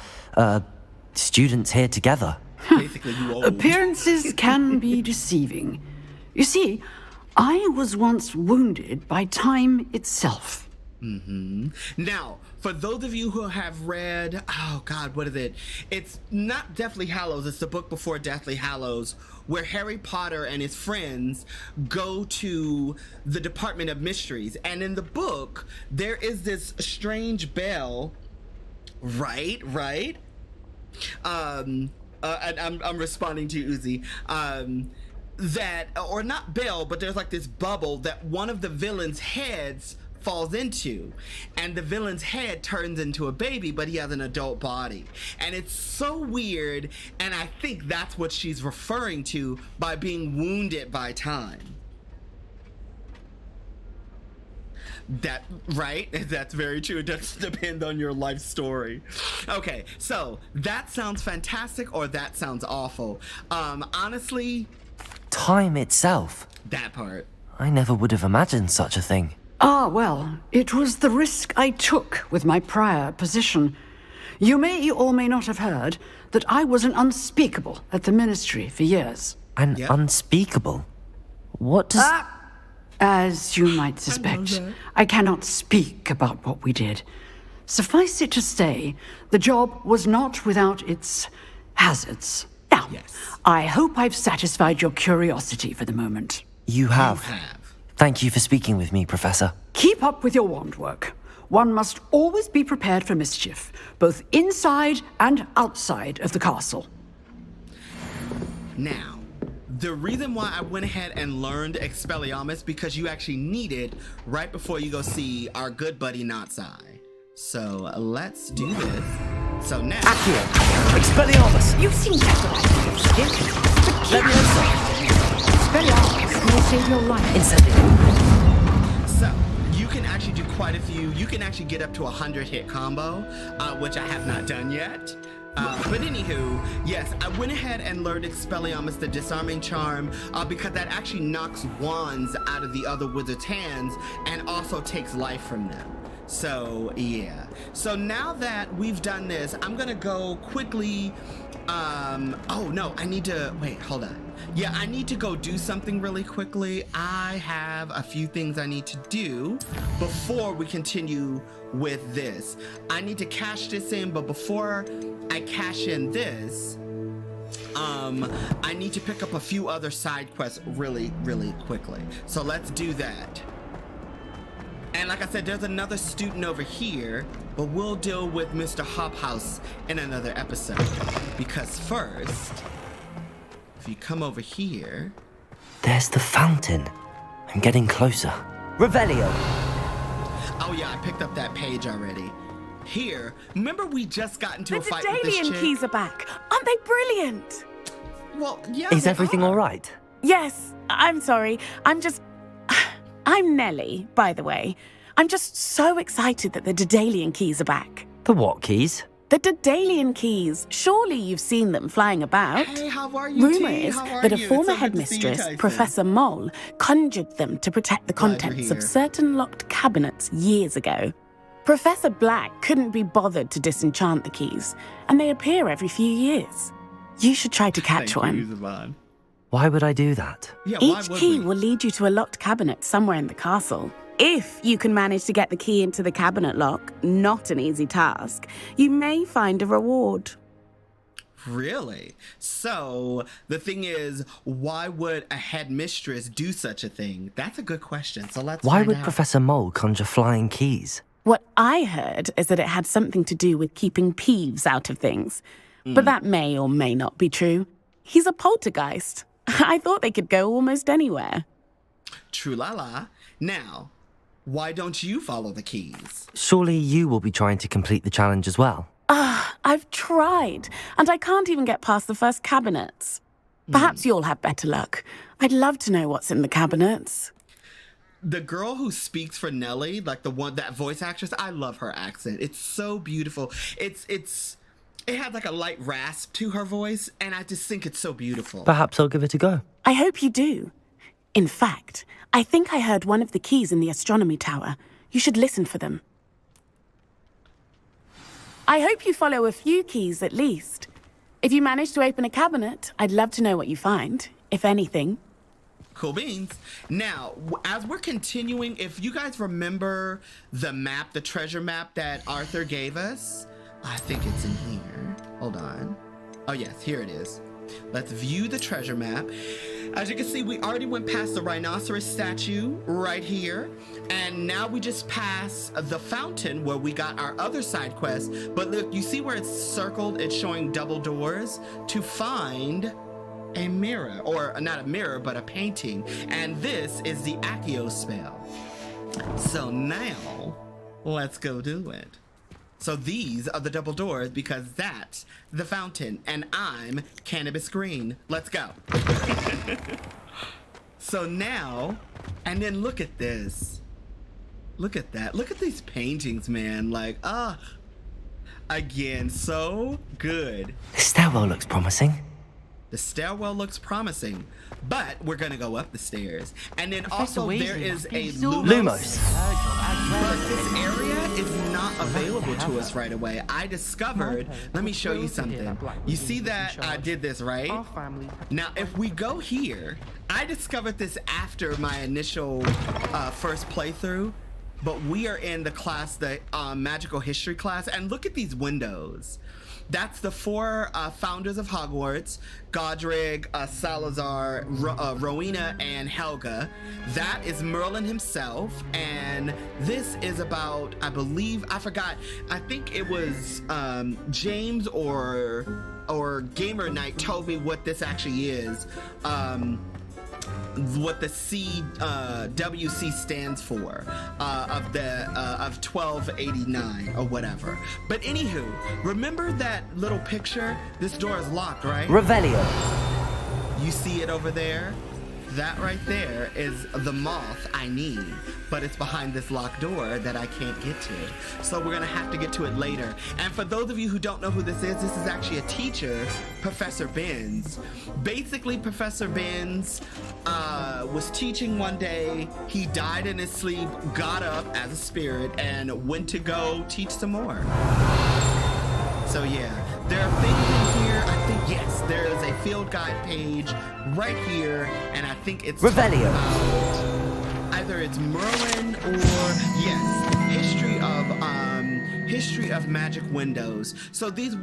students here together. Basically, you old. Appearances can be deceiving. You see, I was once wounded by time itself. Now, for those of you who have read, oh God, what is it? It's not Deathly Hallows, it's the book before Deathly Hallows, where Harry Potter and his friends go to the Department of Mysteries. And in the book, there is this strange bell, right? And I'm responding to you, Uzi. That, or not bell, but there's like this bubble that one of the villains' heads falls into, and the villain's head turns into a baby, but he has an adult body. And it's so weird, and I think that's what she's referring to by being wounded by time. That, right? That's very true. It does depend on your life story. Okay, so that sounds fantastic, or that sounds awful. Honestly... Time itself? That part. I never would have imagined such a thing. Ah, well, it was the risk I took with my prior position. You may or may not have heard that I was an unspeakable at the Ministry for years. An unspeakable? What does... As you might suspect, I cannot speak about what we did. Suffice it to say, the job was not without its hazards. Now, I hope I've satisfied your curiosity for the moment. You have. Thank you for speaking with me, Professor. Keep up with your wand work. One must always be prepared for mischief, both inside and outside of the castle. Now, the reason why I went ahead and learned Expelliarmus because you actually need it right before you go see our good buddy Natsai. So let's do this. So now... Accio! Expelliarmus! You seem to have the Let me know. Expelliarmus will save your life. Incendio. So, you can actually do quite a few. You can actually get up to 100 hit combo, which I have not done yet. But anywho, yes, I went ahead and learned Expelliarmus, the disarming charm, because that actually knocks wands out of the other wizard's hands and also takes life from them. So, yeah. So now that we've done this, I'm gonna go quickly. Oh no, I need to, wait, hold on. Yeah, I need to go do something really quickly. I have a few things I need to do before we continue with this. I need to cash this in, but before I cash in this, I need to pick up a few other side quests really, really quickly. So let's do that. And like I said, there's another student over here, but we'll deal with Mr. Hophouse in another episode. Because first, if you come over here... There's the fountain. I'm getting closer. Revelio! Oh yeah, I picked up that page already. Here, remember we just got into a fight with this chick? The Daedalian keys are back. Aren't they brilliant? Well, yeah. Is everything all right? Yes, I'm sorry. I'm Nellie, by the way. I'm just so excited that the Daedalian keys are back. The what keys? The Daedalian keys. Surely you've seen them flying about. Hey, how are you, Rumour is that a former headmistress, Professor Mole, conjured them to protect the contents of certain locked cabinets years ago. Professor Black couldn't be bothered to disenchant the keys, and they appear every few years. You should try to catch one. Why would I do that? Yeah, Each key will lead you to a locked cabinet somewhere in the castle. If you can manage to get the key into the cabinet lock, not an easy task, you may find a reward. Really? So, the thing is, why would a headmistress do such a thing? That's a good question, so let's Why find would out. Professor Mole conjure flying keys? What I heard is that it had something to do with keeping Peeves out of things. But that may or may not be true. He's a poltergeist. I thought they could go almost anywhere. True la la. Now, why don't you follow the keys? Surely you will be trying to complete the challenge as well. I've tried, and I can't even get past the first cabinets. Perhaps you'll have better luck. I'd love to know what's in the cabinets. The girl who speaks for Nellie, like that voice actress, I love her accent. It's so beautiful. It had like a light rasp to her voice, and I just think it's so beautiful. Perhaps I'll give it a go. I hope you do. In fact, I think I heard one of the keys in the astronomy tower. You should listen for them. I hope you follow a few keys at least. If you manage to open a cabinet, I'd love to know what you find, if anything. Cool beans. Now, as we're continuing, if you guys remember the map, the treasure map that Arthur gave us, I think it's in here. Hold on. Oh yes, here it is. Let's view the treasure map. As you can see, we already went past the rhinoceros statue right here. And now we just passed the fountain where we got our other side quest. But look, you see where it's circled? It's showing double doors to find a mirror, or not a mirror, but a painting. And this is the Accio spell. So now, let's go do it. So these are the double doors because that's the fountain, and I'm Cannabis Green. Let's go. So now, and then look at this. Look at that. Look at these paintings, man. Like, again, so good. The stairwell looks promising. The stairwell looks promising, but we're gonna go up the stairs. And then also there is a Lumos. But this area is not available to us right away. I discovered, let me show you something. You see that I did this, right? Now, if we go here, I discovered this after my initial first playthrough, but we are in the class, the magical history class, and look at these windows. That's the four founders of Hogwarts: Godric, Salazar, Rowena, and Helga. That is Merlin himself, and this is about, I believe, I forgot, I think it was James or Gamer Knight told me what this actually is. What the WC stands for of 1289 or whatever. But anywho, remember that little picture? This door is locked, right? Revelio. You see it over there? that right there is the moth I need, but it's behind this locked door that I can't get to. So we're gonna have to get to it later. And for those of you who don't know who this is actually a teacher, Professor Benz. Basically, Professor Benz was teaching one day. He died in his sleep, got up as a spirit, and went to go teach some more. So yeah, there are things in here. I think, yes, there is a field guide page right here, and I think it's Revelio. Either it's Merlin or, yes, history of magic windows. So these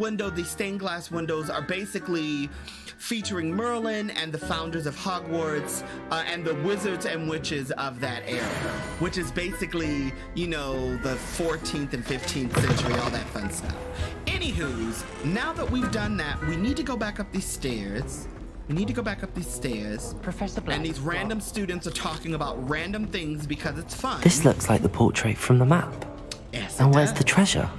stained glass windows are basically featuring Merlin and the founders of Hogwarts and the wizards and witches of that era, which is basically, you know, the 14th and 15th century, all that fun stuff. Anywho's, now that we've done that, we need to go back up these stairs. Professor Black. And these random students are talking about random things because it's fun. This looks like the portrait from the map. Yes, and where's the treasure?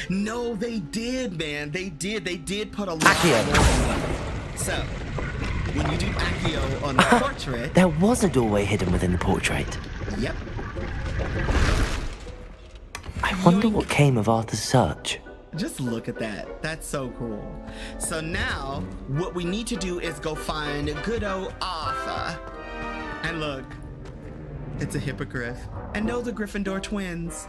No, they did, man. They did put a lot Accio. more. So, when you do Accio on the portrait... There was a doorway hidden within the portrait. Yep. I wonder what came of Arthur's search. Just look at that. That's so cool. So now, what we need to do is go find good old Arthur. And look, it's a hippogriff. And those are Gryffindor twins.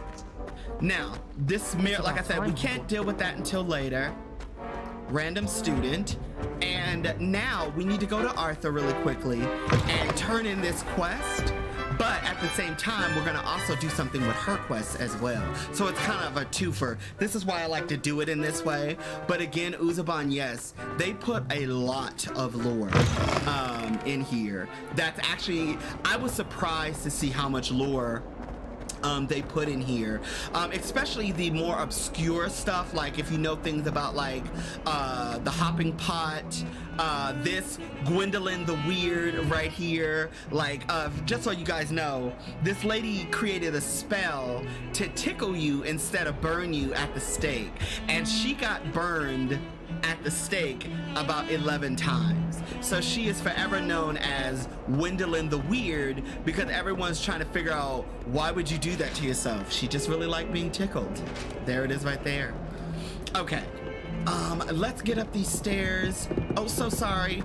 Now, this mirror, like I said, we can't deal with that until later. Random student. And now we need to go to Arthur really quickly and turn in this quest. But at the same time, we're gonna also do something with her quest as well. So it's kind of a twofer. This is why I like to do it in this way. But again, Uzaban, yes, they put a lot of lore in here. That's actually, I was surprised to see how much lore they put in here, especially the more obscure stuff, like if you know things about like the hopping pot, this Gwendolyn the Weird right here, like just so you guys know, this lady created a spell to tickle you instead of burn you at the stake, and she got burned at the stake about 11 times. So she is forever known as Gwendolyn the Weird because everyone's trying to figure out, why would you do that to yourself? She just really liked being tickled. There it is right there. Okay. Let's get up these stairs. Oh, so sorry.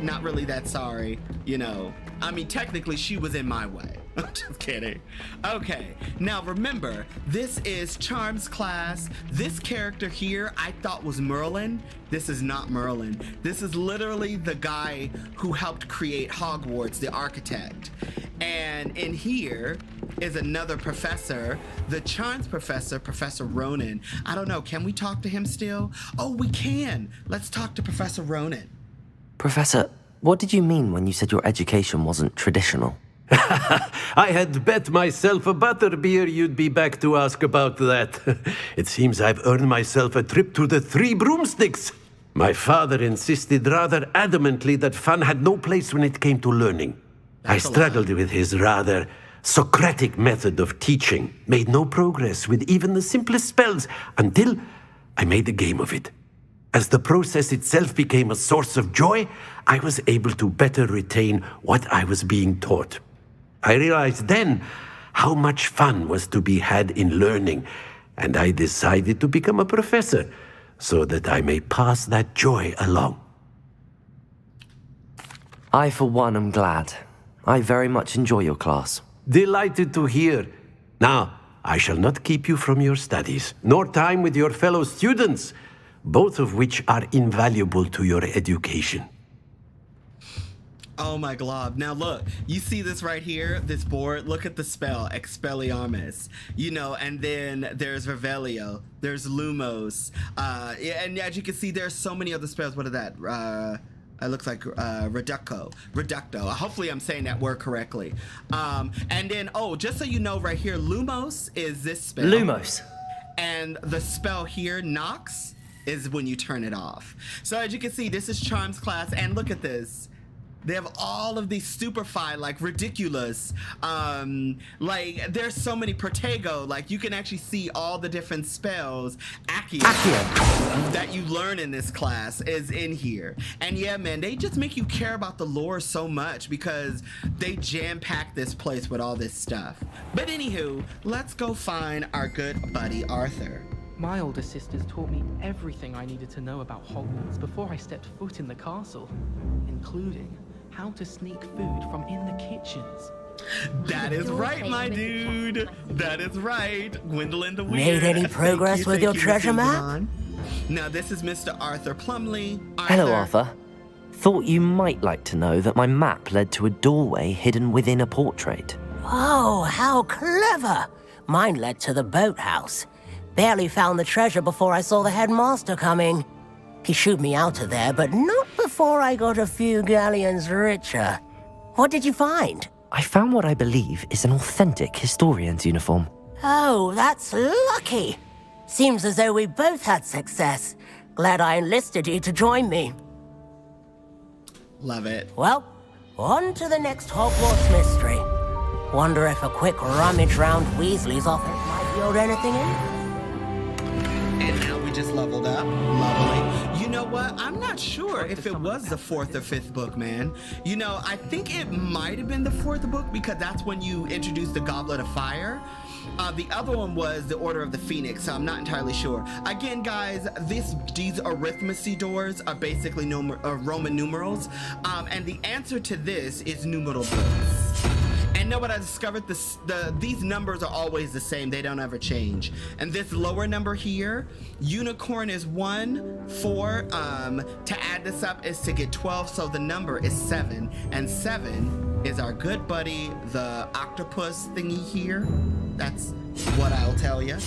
Not really that sorry. You know, I mean, technically she was in my way. I'm just kidding. Okay, now remember, this is Charm's class. This character here I thought was Merlin. This is not Merlin. This is literally the guy who helped create Hogwarts, the architect. And in here is another professor, the Charms professor, Professor Ronan. I don't know, can we talk to him still? Oh, we can. Let's talk to Professor Ronan. Professor, what did you mean when you said your education wasn't traditional? I had bet myself a butterbeer you'd be back to ask about that. It seems I've earned myself a trip to the Three Broomsticks. My father insisted rather adamantly that fun had no place when it came to learning. I struggled with his rather Socratic method of teaching, made no progress with even the simplest spells until I made a game of it. As the process itself became a source of joy, I was able to better retain what I was being taught. I realized then how much fun was to be had in learning, and I decided to become a professor so that I may pass that joy along. I, for one, am glad. I very much enjoy your class. Delighted to hear. Now, I shall not keep you from your studies, nor time with your fellow students, both of which are invaluable to your education. Oh my glob. Now look, you see this right here, this board? Look at the spell, Expelliarmus. You know, and then there's Revelio, there's Lumos. And as you can see, there's so many other spells. What is that? It looks like Reducto. Hopefully I'm saying that word correctly. And then, oh, just so you know right here, Lumos is this spell. Lumos. And the spell here, Nox, is when you turn it off. So as you can see, this is Charm's class, and look at this. They have all of these superfine, like ridiculous, like there's so many Protego, like you can actually see all the different spells. Accio that you learn in this class is in here. And yeah, man, they just make you care about the lore so much because they jam-pack this place with all this stuff. But anywho, let's go find our good buddy Arthur. My older sisters taught me everything I needed to know about Hogwarts before I stepped foot in the castle, including how to sneak food from in the kitchens. That is right, my dude. That is right. Gwendolyn the Weird. Made any progress with your treasure map? Now, this is Mr. Arthur Plumley. Hello, Arthur. Thought you might like to know that my map led to a doorway hidden within a portrait. Oh, how clever! Mine led to the boathouse. Barely found the treasure before I saw the headmaster coming. He shooed me out of there, but not before I got a few galleons richer. What did you find? I found what I believe is an authentic historian's uniform. Oh, that's lucky. Seems as though we both had success. Glad I enlisted you to join me. Love it. Well, on to the next Hogwarts mystery. Wonder if a quick rummage round Weasley's office might yield anything in? And now we just leveled up. Lovely. You know what? I'm not sure if it was the 4th or 5th book, man. You know, I think it might have been the 4th book because that's when you introduced the Goblet of Fire. The other one was the Order of the Phoenix, so I'm not entirely sure. Again, guys, these arithmancy doors are basically Roman numerals, and the answer to this is numeral books. And know what I discovered? These numbers are always the same. They don't ever change. And this lower number here, unicorn is 1, 4. To add this up is to get 12, so the number is 7. And 7 is our good buddy, the octopus thingy here. That's what I'll tell you.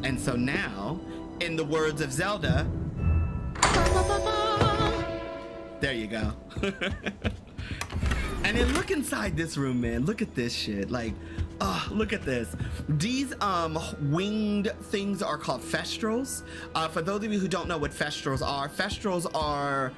And so now, in the words of Zelda, there you go. And then look inside this room, man. Look at this shit. Like, oh, look at this. These winged things are called Festrals. For those of you who don't know what Festrals are,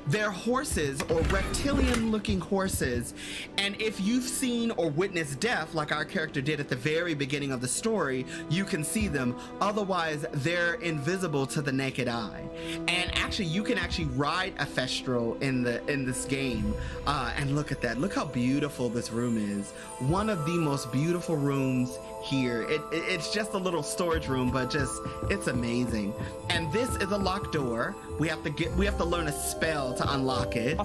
they're horses or reptilian-looking horses. And if you've seen or witnessed death, like our character did at the very beginning of the story, you can see them. Otherwise, they're invisible to the naked eye. And actually, you can actually ride a Festral in this game. And look at that. Look how beautiful this room is. One of the most beautiful rooms here. It's just a little storage room, but it's amazing. And this is a locked door. We have to learn a spell to unlock it.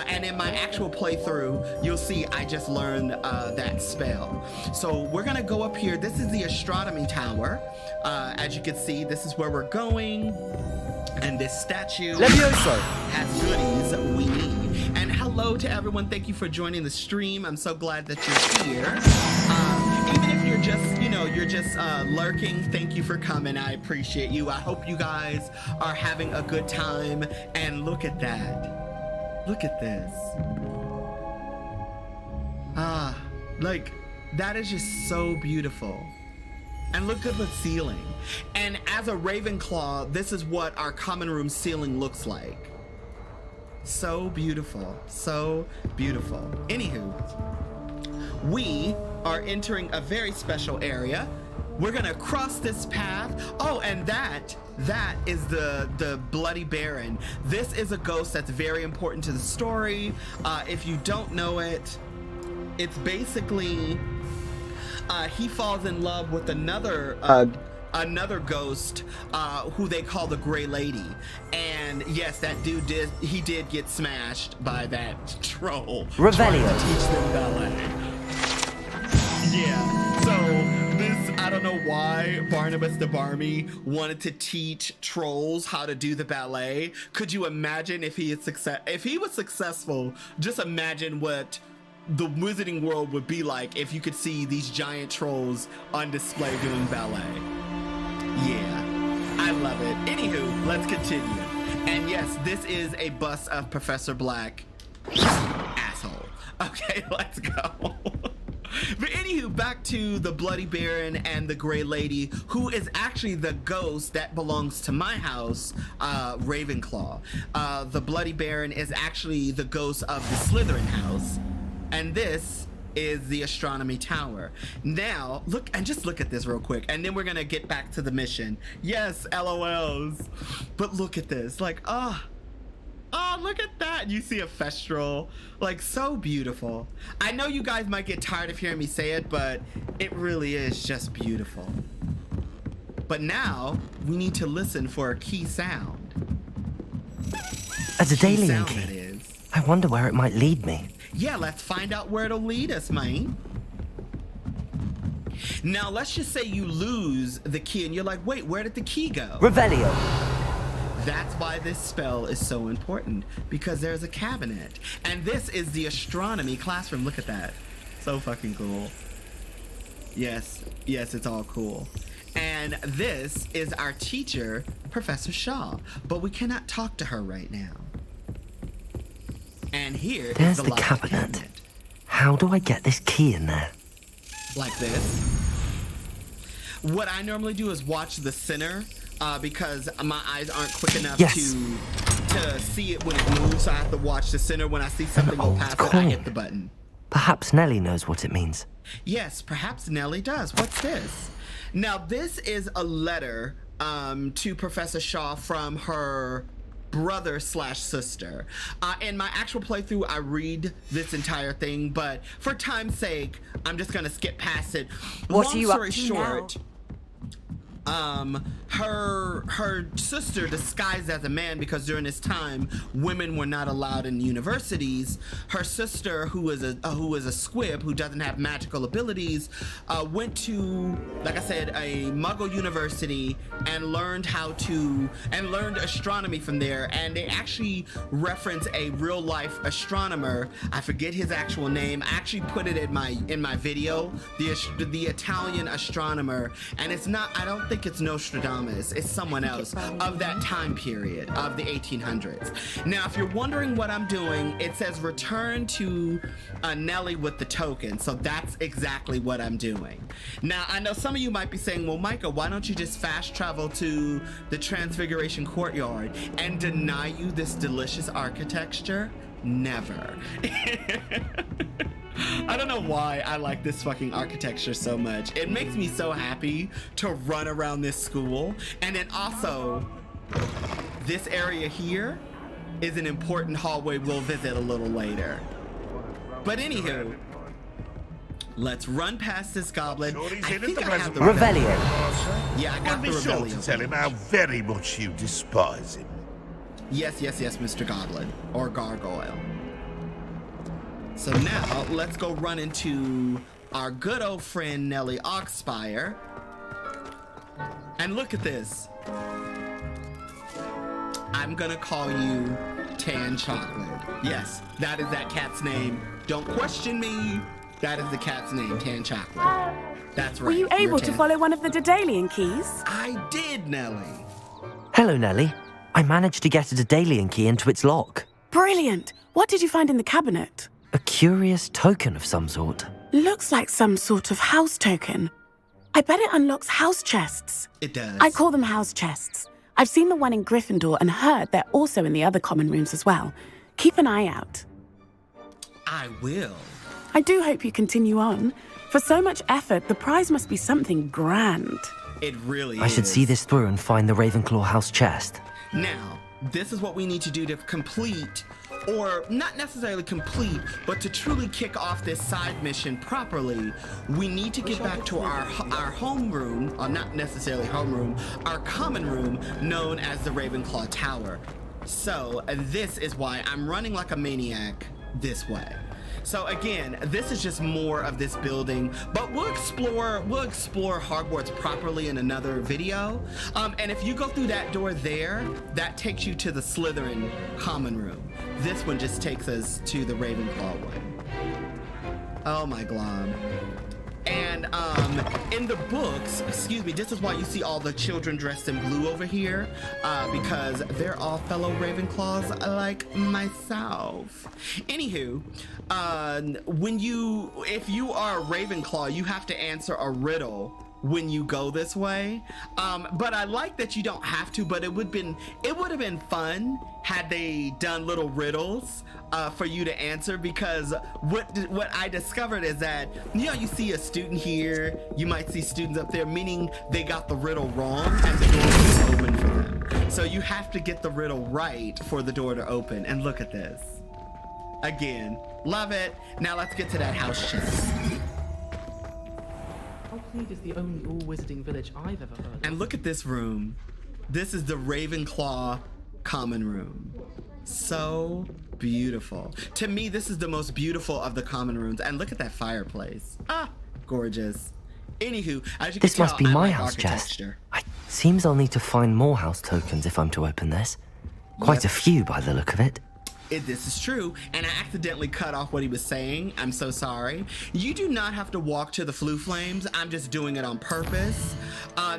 And in my actual playthrough, you'll see I just learned that spell. So we're gonna go up here. This is the astronomy tower. As you can see, this is where we're going. And this statue has goodies we need. And hello to everyone. Thank you for joining the stream. I'm so glad that you're here. Even if you're just lurking, thank you for coming. I appreciate you. I hope you guys are having a good time. And look at that. Look at this. Like, that is just so beautiful. And look at the ceiling. And as a Ravenclaw, this is what our common room ceiling looks like. So beautiful. So beautiful. Anywho, we are entering a very special area. We're gonna cross this path. Oh, and that is the Bloody Baron. This is a ghost that's very important to the story. If you don't know it, it's basically he falls in love with another ghost who they call the Gray Lady. And yes, that dude did get smashed by that troll. Revelio. Trying to teach them ballet. Yeah. So this, I don't know why Barnabas the Barmy wanted to teach trolls how to do the ballet. Could you imagine if he was successful? Just imagine what the wizarding world would be like if you could see these giant trolls on display doing ballet. Yeah, I love it. Anywho, let's continue. And yes, this is a bust of Professor Black. Asshole. Okay, let's go. But anywho, back to the Bloody Baron and the Grey Lady, who is actually the ghost that belongs to my house, Ravenclaw. The Bloody Baron is actually the ghost of the Slytherin house, and this is the Astronomy Tower. Now, look at this real quick, and then we're gonna get back to the mission. Yes, LOLs. But look at this, like, oh, look at that. You see a Festral, like, so beautiful. I know you guys might get tired of hearing me say it, but it really is just beautiful. But now, we need to listen for a key sound. A Daedalian key. I wonder where it might lead me. Yeah, let's find out where it'll lead us, man. Now, let's just say you lose the key and you're like, wait, where did the key go? Revelio. That's why this spell is so important, because there's a cabinet. And this is the astronomy classroom. Look at that. So fucking cool. Yes, it's all cool. And this is our teacher, Professor Shaw. But we cannot talk to her right now. And there's the cabinet. How do I get this key in there? Like this. What I normally do is watch the center because my eyes aren't quick enough to see it when it moves. So I have to watch the center. When I see something go past it, I hit the button. Perhaps Nellie knows what it means. Yes, perhaps Nellie does. What's this? Now, this is a letter to Professor Shaw from her brother/sister. In my actual playthrough, I read this entire thing, but for time's sake, I'm just gonna skip past it. What are you up to short, her sister disguised as a man, because during this time women were not allowed in universities. Her sister, who is a squib who doesn't have magical abilities, went to, like I said, a Muggle university and learned astronomy from there. And they actually reference a real life astronomer. I forget his actual name. I actually put it in my video, the Italian astronomer, and it's not, I don't think it's Nostradamus, it's someone else of that time period of the 1800s. Now, if you're wondering what I'm doing, it says return to Nellie with the token. So that's exactly what I'm doing. Now, I know some of you might be saying, well, Micah, why don't you just fast travel to the Transfiguration Courtyard and deny you this delicious architecture? Never. I don't know why I like this fucking architecture so much. It makes me so happy to run around this school. And then also, this area here is an important hallway we'll visit a little later. But anywho, let's run past this goblin. I think I have the Revelio. Yeah, I got the Be sure Revelio. to tell him how very much you despise him. Yes, Mr. Goblin. Or Gargoyle. So now, let's go run into our good old friend Nellie Oxfire. And look at this. I'm gonna call you Tan Chocolate. Yes, that is that cat's name. Don't question me. That is the cat's name, Tan Chocolate. That's right. Were you able to follow one of the Daedalian keys? I did, Nellie. Hello, Nellie. I managed to get a Daedalian key into its lock. Brilliant. What did you find in the cabinet? A curious token of some sort. Looks like some sort of house token. I bet it unlocks house chests. It does. I call them house chests. I've seen the one in Gryffindor and heard they're also in the other common rooms as well. Keep an eye out. I will. I do hope you continue on. For so much effort, the prize must be something grand. It really is. I should see this through and find the Ravenclaw house chest. Now, this is what we need to do to complete, or not necessarily complete, but to truly kick off this side mission properly. We need to get back to our homeroom, or not necessarily homeroom, our common room known as the Ravenclaw Tower. So this is why I'm running like a maniac this way. So again, this is just more of this building, but we'll explore Hogwarts properly in another video. And if you go through that door there, that takes you to the Slytherin common room. This one just takes us to the Ravenclaw one. Oh my glob. And in the books, excuse me, this is why you see all the children dressed in blue over here, because they're all fellow Ravenclaws like myself. Anywho, if you are a Ravenclaw, you have to answer a riddle when you go this way. But I like that you don't have to, but it would have been fun had they done little riddles for you to answer, because what I discovered is that, you see a student here, you might see students up there, meaning they got the riddle wrong and the door is open for them. So you have to get the riddle right for the door to open. And look at this. Again, love it. Now let's get to that house chest. Hogsmeade is the only all-wizarding village I've ever heard of. And look at this room. This is the Ravenclaw common room. So beautiful. To me, this is the most beautiful of the common rooms. And look at that fireplace. Ah, gorgeous. Anywho, as you This can must tell, be I my like house chest. architecture. Seems I'll need to find more house tokens if I'm to open this. Quite a few by the look of it. This is true, and I accidentally cut off what he was saying. I'm so sorry. You do not have to walk to the Floo Flames. I'm just doing it on purpose.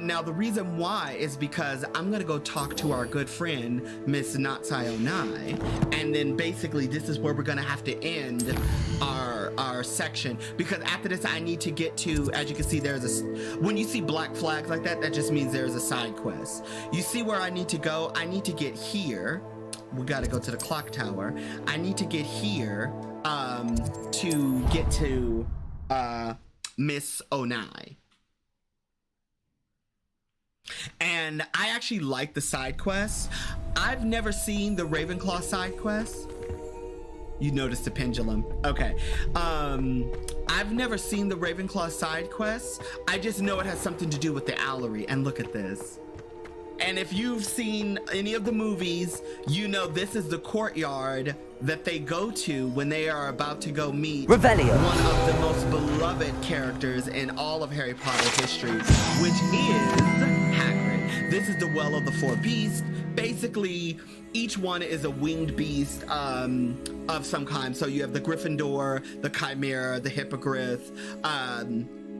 Now, the reason why is because I'm gonna go talk to our good friend, Miss Natsai-Onai, and then basically this is where we're gonna have to end our section, because after this I need to get to, as you can see, when you see black flags like that, that just means there's a side quest. You see where I need to go? I need to get here. We gotta go to the clock tower. I need to get here to get to Miss Onai. And I actually like the side quests. I've never seen the Ravenclaw side quests. You noticed the pendulum. Okay. I've never seen the Ravenclaw side quests. I just know it has something to do with the Owlery. And look at this. And if you've seen any of the movies, you know this is the courtyard that they go to when they are about to go meet Revelio, one of the most beloved characters in all of Harry Potter history, which is Hagrid. This is the Well of the Four Beasts. Basically, each one is a winged beast of some kind. So you have the Gryffindor, the Chimera, the Hippogriff,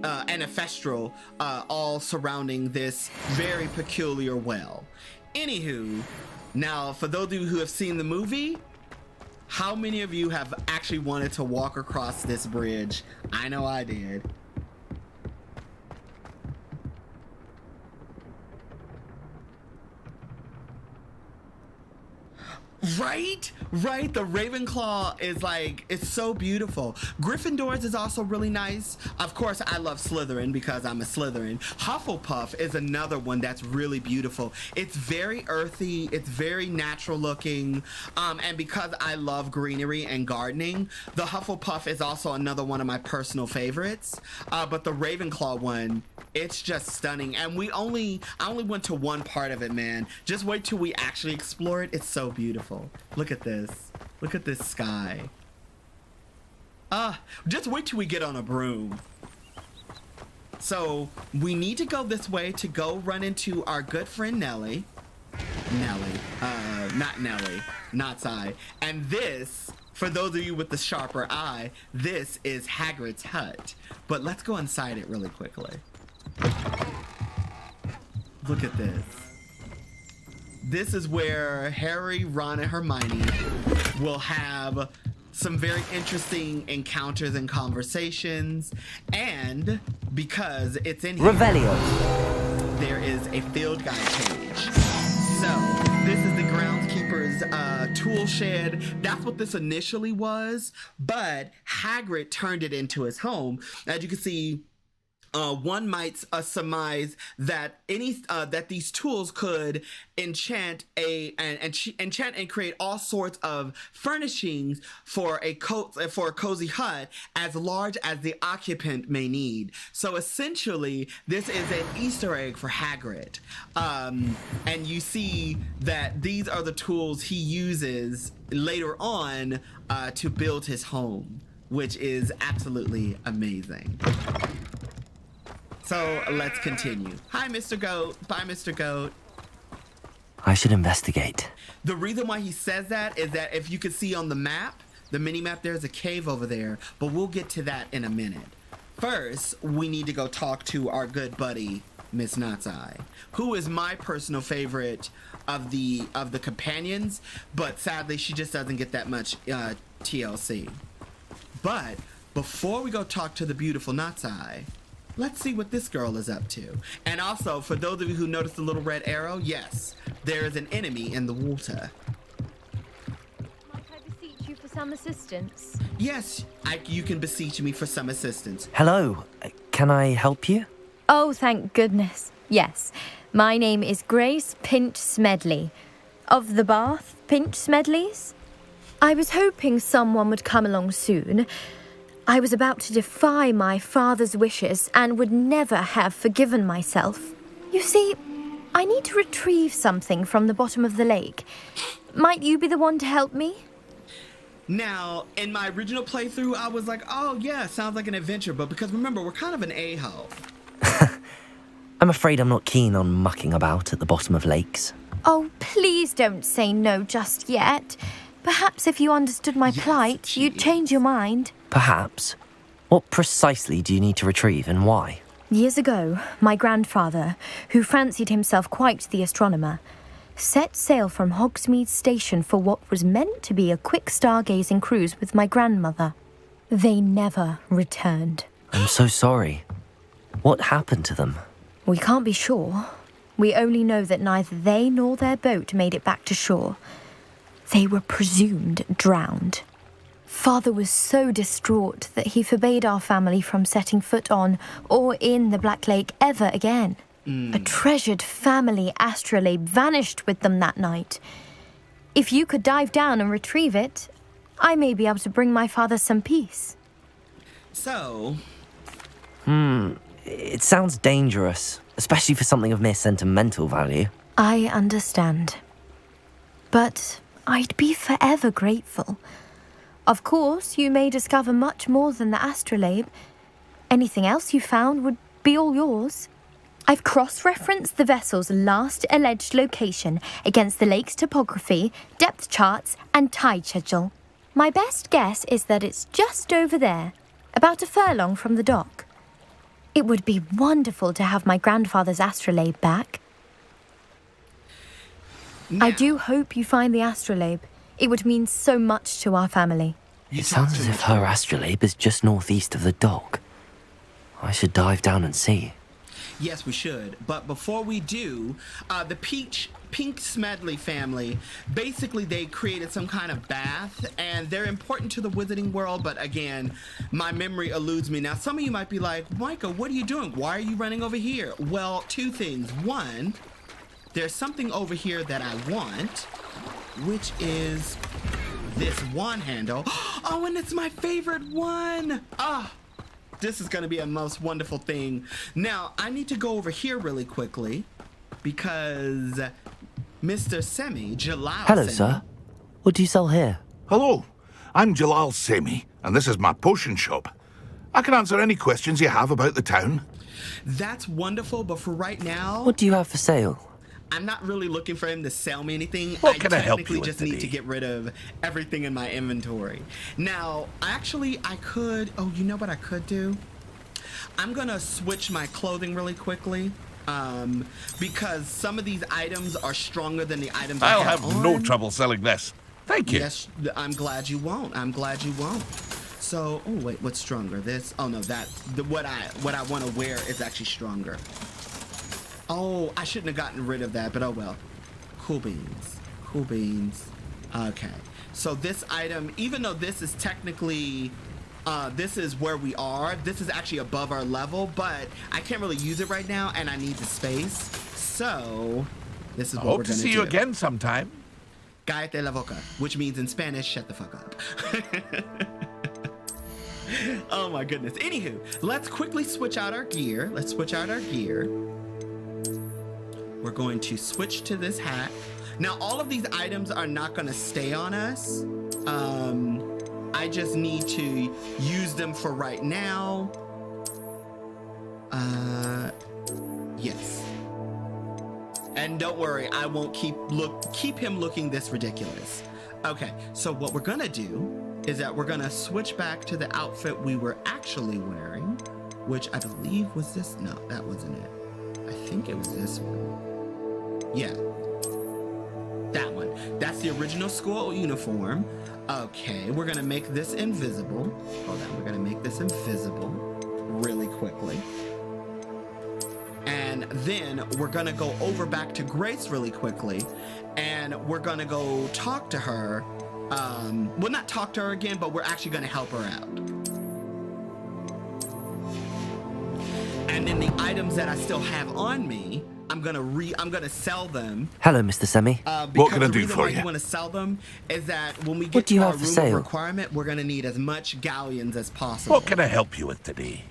and a Thestral, all surrounding this very peculiar well. Anywho, now for those of you who have seen the movie, how many of you have actually wanted to walk across this bridge? I know I did. Right? The Ravenclaw is like, it's so beautiful. Gryffindor's is also really nice. Of course, I love Slytherin because I'm a Slytherin. Hufflepuff is another one that's really beautiful. It's very earthy. It's very natural looking. And because I love greenery and gardening, the Hufflepuff is also another one of my personal favorites. But the Ravenclaw one, it's just stunning. And I only went to one part of it, man. Just wait till we actually explore it. It's so beautiful. Look at this. Look at this sky. Just wait till we get on a broom. So we need to go this way to go run into our good friend Nellie. Not Nellie, Natsai. And this, for those of you with the sharper eye, this is Hagrid's hut. But let's go inside it really quickly. Look at this. This is where Harry, Ron, and Hermione will have some very interesting encounters and conversations. And because it's in here, Revelio, there is a field guide page. So this is the groundskeeper's tool shed. That's what this initially was, but Hagrid turned it into his home. As you can see, one might surmise that that these tools could enchant and create all sorts of furnishings for a cozy hut as large as the occupant may need. So essentially, this is an Easter egg for Hagrid, and you see that these are the tools he uses later on to build his home, which is absolutely amazing. So let's continue. Hi, Mr. Goat. Bye, Mr. Goat. I should investigate. The reason why he says that is that if you can see on the map, the mini map, there's a cave over there, but we'll get to that in a minute. first, we need to go talk to our good buddy, Miss Natsai, who is my personal favorite of the companions, but sadly she just doesn't get that much TLC. But before we go talk to the beautiful Natsai, let's see what this girl is up to. And also, for those of you who noticed the little red arrow, yes, there is an enemy in the water. Might I beseech you for some assistance? Yes, you can beseech me for some assistance. Hello, can I help you? Oh, thank goodness. Yes. My name is Grace Pinch Smedley, of the Bath Pinch Smedleys. I was hoping someone would come along soon. I was about to defy my father's wishes and would never have forgiven myself. You see, I need to retrieve something from the bottom of the lake. Might you be the one to help me? Now, in my original playthrough, I was like, oh yeah, sounds like an adventure, but because remember, we're kind of an a-hole. I'm afraid I'm not keen on mucking about at the bottom of lakes. Oh, please don't say no just yet. Perhaps if you understood my plight, you'd change your mind. Perhaps. What precisely do you need to retrieve and why? Years ago, my grandfather, who fancied himself quite the astronomer, set sail from Hogsmeade Station for what was meant to be a quick stargazing cruise with my grandmother. They never returned. I'm so sorry. What happened to them? We can't be sure. We only know that neither they nor their boat made it back to shore. They were presumed drowned. Father was so distraught that he forbade our family from setting foot on or in the Black Lake ever again. A treasured family astrolabe vanished with them that night. If you could dive down and retrieve it, I may be able to bring my father some peace. So... It sounds dangerous, especially for something of mere sentimental value. I understand. But I'd be forever grateful. Of course, you may discover much more than the astrolabe. Anything else you found would be all yours. I've cross-referenced the vessel's last alleged location against the lake's topography, depth charts, and tide schedule. My best guess is that it's just over there, about a furlong from the dock. It would be wonderful to have my grandfather's astrolabe back. I do hope you find the astrolabe. It would mean so much to our family. It sounds as if her astrolabe is just northeast of the dock. I should dive down and see. Yes, we should. But before we do, the Pink Smedley family, basically they created some kind of bath, and they're important to the wizarding world, but again, my memory eludes me. Now, some of you might be like, Micah, what are you doing? Why are you running over here? Well, two things. One, there's something over here that I want, which is this wand handle. Oh, and it's my favorite one. This is going to be a most wonderful thing. Now, I need to go over here really quickly because Mr. Semi, Jalal Hello, Semi. sir. What do you sell here? Hello, I'm Jalal Semi, and this is my potion shop. I can answer any questions you have about the town. That's wonderful, but for right now... What do you have for sale? I'm not really looking for him to sell me anything. What can I help you technically with just need to get rid of everything in my inventory. Now, actually, I could... Oh, you know what I could do? I'm going to switch my clothing really quickly. Because some of these items are stronger than the items I'll I have have on. no trouble selling this. Thank you. Yes, I'm glad you won't. I'm glad you won't. So, oh wait, what's stronger? This? Oh no, what I want to wear is actually stronger. Oh, I shouldn't have gotten rid of that, but oh well. Cool beans. Cool beans. Okay. So this item, even though this is technically, this is where we are, this is actually above our level, but I can't really use it right now, and I need the space. So, this is what we're Hope to gonna see do. you again sometime. Cállate la boca, which means in Spanish, shut the fuck up. Oh my goodness. Anywho, let's quickly switch out our gear. Let's switch out our gear. We're going to switch to this hat. Now, all of these items are not going to stay on us. I just need to use them for right now. Yes. And don't worry, I won't keep him looking this ridiculous. Okay, so what we're gonna do is that we're gonna switch back to the outfit we were actually wearing. which I believe was this. No, that wasn't it. I think it was this one. Yeah. That one. That's the original school uniform. Okay, we're gonna make this invisible. Hold on, we're gonna make this invisible really quickly. And then we're gonna go over back to Grace really quickly, and we're gonna go talk to her. Well, not talk to her again, but we're actually gonna help her out. And then the items that I still have on me, I'm gonna sell them. Hello, Mr. Semi. What can I do for The reason why you? you want to sell them is that when we What get do you to our have for room sale? of requirement, we're gonna need as much galleons as possible. What can I help you with today?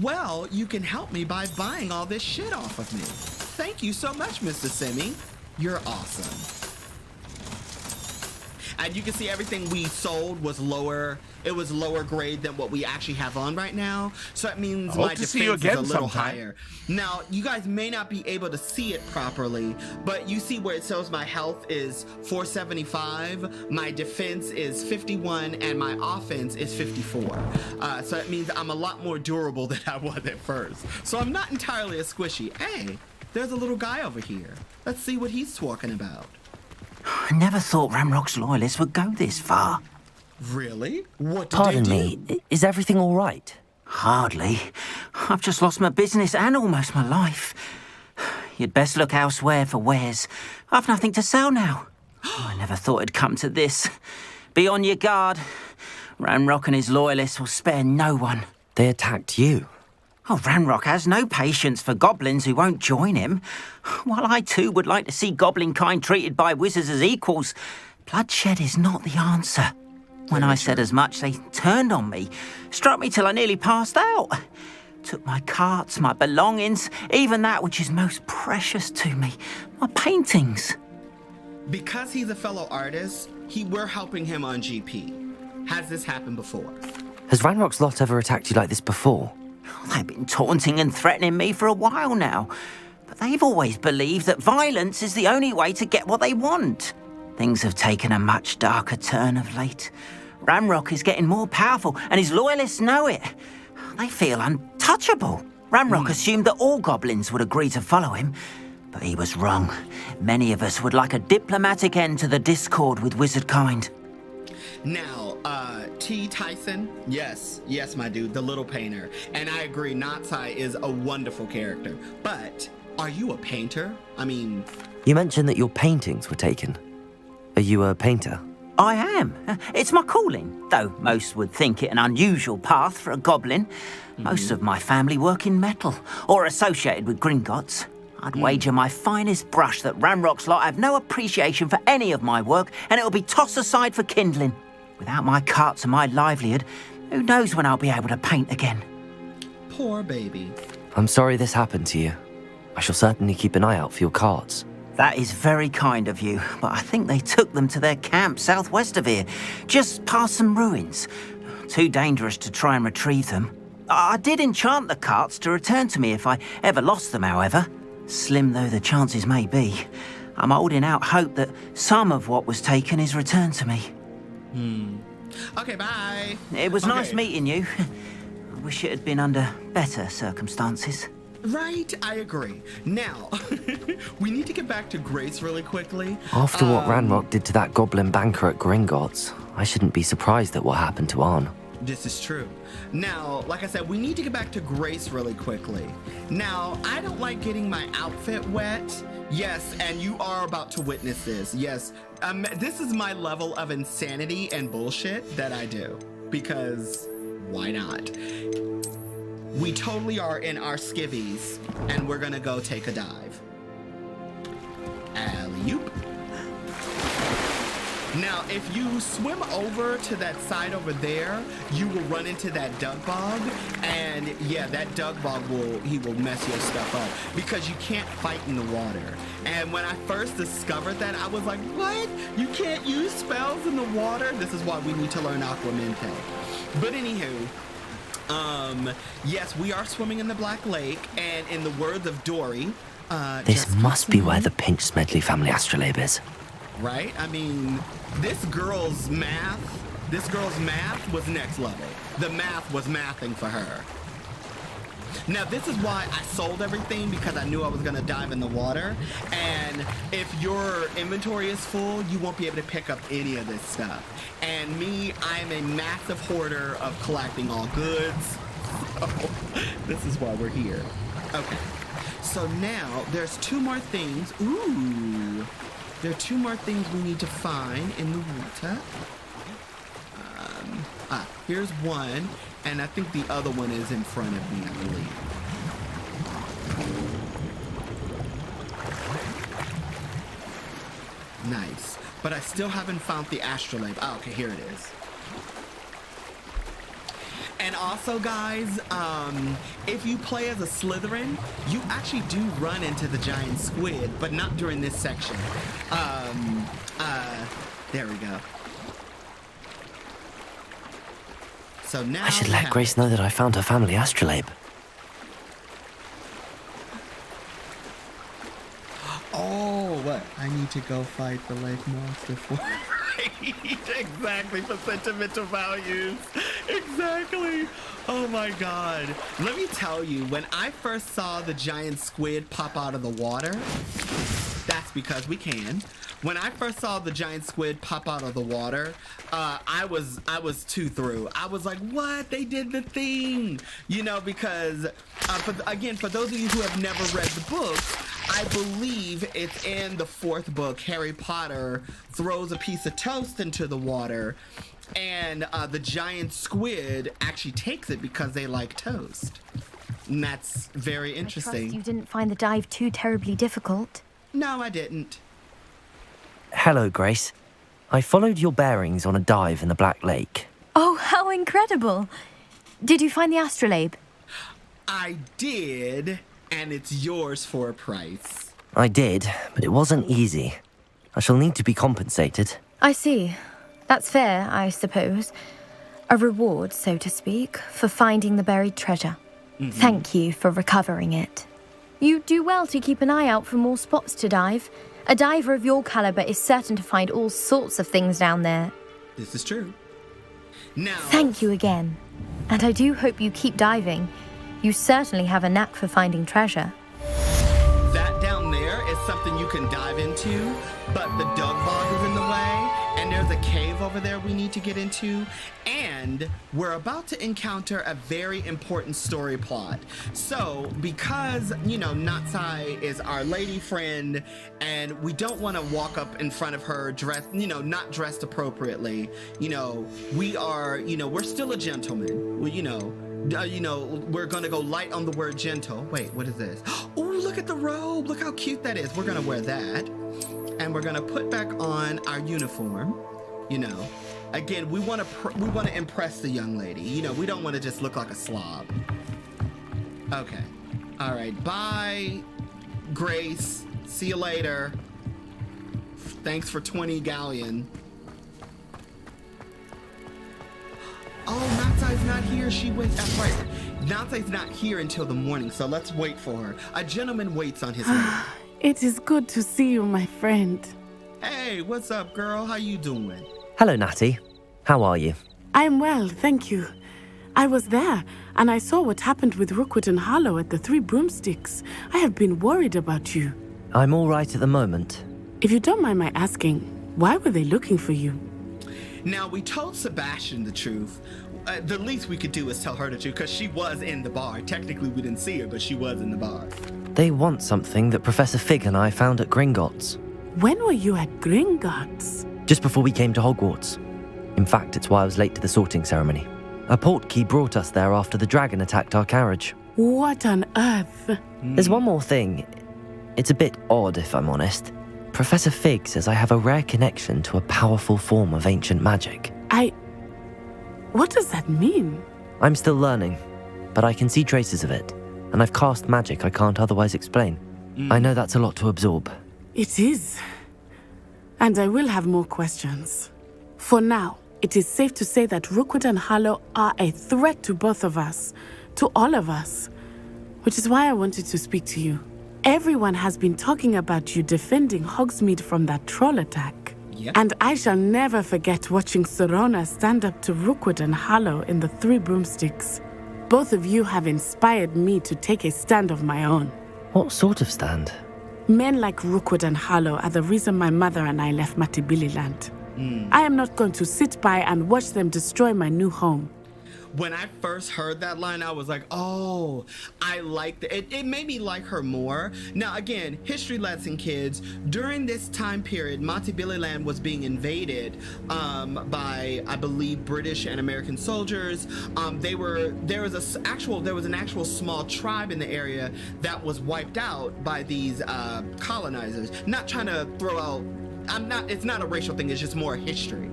Well, you can help me by buying all this shit off of me. Thank you so much, Mr. Semi. You're awesome. And you can see everything we sold was lower. It was lower grade than what we actually have on right now. So that means my defense is a little higher. Now, you guys may not be able to see it properly, but you see where it shows my health is 475, my defense is 51, and my offense is 54. So that means I'm a lot more durable than I was at first. So I'm not entirely a squishy. Hey, there's a little guy over here. Let's see what he's talking about. I never thought Ranrock's loyalists would go this far. Really? What did Pardon they do? me, is everything all right? Hardly. I've just lost my business and almost my life. You'd best look elsewhere for wares. I've nothing to sell now. I never thought it'd come to this. Be on your guard. Ranrock and his loyalists will spare no one. They attacked you. Oh, Ranrock has no patience for goblins who won't join him. While I too would like to see goblin kind treated by wizards as equals, bloodshed is not the answer. When I said as much, they turned on me, struck me till I nearly passed out. Took my carts, my belongings, even that which is most precious to me, my paintings. Because he's a fellow artist, we're helping him on GP. Has this happened before? Has Ranrock's lot ever attacked you like this before? They've been taunting and threatening me for a while now, but they've always believed that violence is the only way to get what they want. Things have taken a much darker turn of late. Ranrock is getting more powerful, and his loyalists know it. They feel untouchable. Ranrock assumed that all goblins would agree to follow him, but he was wrong. Many of us would like a diplomatic end to the discord with wizard kind. Now, T. Tyson, yes, my dude, the little painter. And I agree, Natsai is a wonderful character. But are you a painter? I mean... You mentioned that your paintings were taken. Are you a painter? I am. It's my calling, though most would think it an unusual path for a goblin. Most of my family work in metal, or associated with Gringotts. I'd wager my finest brush that Ranrock's lot have no appreciation for any of my work, and it'll be tossed aside for kindling. Without my carts and my livelihood, who knows when I'll be able to paint again. Poor baby. I'm sorry this happened to you. I shall certainly keep an eye out for your carts. That is very kind of you, but I think they took them to their camp southwest of here, just past some ruins. Too dangerous to try and retrieve them. I did enchant the carts to return to me if I ever lost them, however. Slim though the chances may be, I'm holding out hope that some of what was taken is returned to me. Okay, bye. It was nice meeting you. I wish it had been under better circumstances. Right, I agree. Now, we need to get back to Grace really quickly. After what Ranrock did to that goblin banker at Gringotts, I shouldn't be surprised at what happened to Arn. This is true. Now, like I said, we need to get back to Grace really quickly. Now, I don't like getting my outfit wet. Yes, and you are about to witness this. Yes, this is my level of insanity and bullshit that I do. Because why not? We totally are in our skivvies, and we're gonna go take a dive. Alley-oop. Now, if you swim over to that side over there, you will run into that dug bog, and yeah, that dug bog will mess your stuff up because you can't fight in the water. And when I first discovered that, I was like, what? You can't use spells in the water? This is why we need to learn Aquamente. But anywho, yes, we are swimming in the Black Lake, and in the words of Dory, this must be where the Pinch Smedley family astrolabe is. Right? I mean, this girl's math was next level. The math was mathing for her. Now, this is why I sold everything, because I knew I was going to dive in the water. And if your inventory is full, you won't be able to pick up any of this stuff. And me, I'm a massive hoarder of collecting all goods. So this is why we're here. Okay. So now there's 2 more things. Ooh. There are 2 more things we need to find in the water. Here's one, and I think the other one is in front of me, I believe. Nice. But I still haven't found the astrolabe. Oh, okay, here it is. And also, guys, if you play as a Slytherin, you actually do run into the giant squid, but not during this section. There we go. So now I should let Grace know that I found her family astrolabe. Oh, what? I need to go fight the lake monster for... Exactly, for sentimental values. Exactly. Oh my god. Let me tell you, when I first saw the giant squid pop out of the water, that's because we can. When I first saw the giant squid pop out of the water, I was too through. I was like, what? They did the thing. You know, because, for those of you who have never read the books, I believe it's in the 4th book, Harry Potter throws a piece of toast into the water, and the giant squid actually takes it because they like toast. And that's very interesting. I trust you didn't find the dive too terribly difficult. No, I didn't. Hello, Grace. I followed your bearings on a dive in the Black Lake. Oh, how incredible. Did you find the astrolabe? I did, and it's yours for a price. I did, but it wasn't easy. I shall need to be compensated. I see. That's fair, I suppose. A reward, so to speak, for finding the buried treasure. Thank you for recovering it. You do well to keep an eye out for more spots to dive. A diver of your caliber is certain to find all sorts of things down there. This is true. Now... Thank you again. And I do hope you keep diving. You certainly have a knack for finding treasure. That down there is something you can dive into, but the dug bog is in the way, and there's a cave over there we need to get into, and we're about to encounter a very important story plot. So, because, you know, Natsai is our lady friend, and we don't want to walk up in front of her dressed, you know, not dressed appropriately, you know, we are, you know, we're still a gentleman, we, you know, we're gonna go light on the word gentle. Wait, what is this? Oh, look at the robe. Look how cute that is. We're gonna wear that. And we're gonna put back on our uniform. You know, again, we wanna impress the young lady. You know, we don't wanna just look like a slob. Okay. All right, bye, Grace. See you later. Thanks for 20 galleon. Oh, Natsai's not here. She went. That's right. Natsai's not here until the morning, so let's wait for her. A gentleman waits on his lady. It is good to see you, my friend. Hey, what's up, girl? How you doing? Hello, Natty. How are you? I'm well, thank you. I was there, and I saw what happened with Rookwood and Harlow at the Three Broomsticks. I have been worried about you. I'm all right at the moment. If you don't mind my asking, why were they looking for you? Now, we told Sebastian the truth. The least we could do is tell her the truth, because she was in the bar. Technically, we didn't see her, but she was in the bar. They want something that Professor Fig and I found at Gringotts. When were you at Gringotts? Just before we came to Hogwarts. In fact, it's why I was late to the sorting ceremony. A Portkey brought us there after the dragon attacked our carriage. What on earth? There's one more thing. It's a bit odd, if I'm honest. Professor Fig says I have a rare connection to a powerful form of ancient magic. What does that mean? I'm still learning, but I can see traces of it, and I've cast magic I can't otherwise explain. I know that's a lot to absorb. It is. And I will have more questions. For now, it is safe to say that Rookwood and Harlow are a threat to both of us, to all of us, which is why I wanted to speak to you. Everyone has been talking about you defending Hogsmeade from that troll attack. Yep. And I shall never forget watching Sorona stand up to Rookwood and Harlow in the Three Broomsticks. Both of you have inspired me to take a stand of my own. What sort of stand? Men like Rookwood and Harlow are the reason my mother and I left Matibili land. I am not going to sit by and watch them destroy my new home. When I first heard that line, I was like, oh, I like it. It made me like her more. Now, again, history lesson, kids. During this time period, Matibili land was being invaded by, I believe, British and American soldiers. There was an actual small tribe in the area that was wiped out by these colonizers. Not trying to throw out, it's not a racial thing, it's just more history.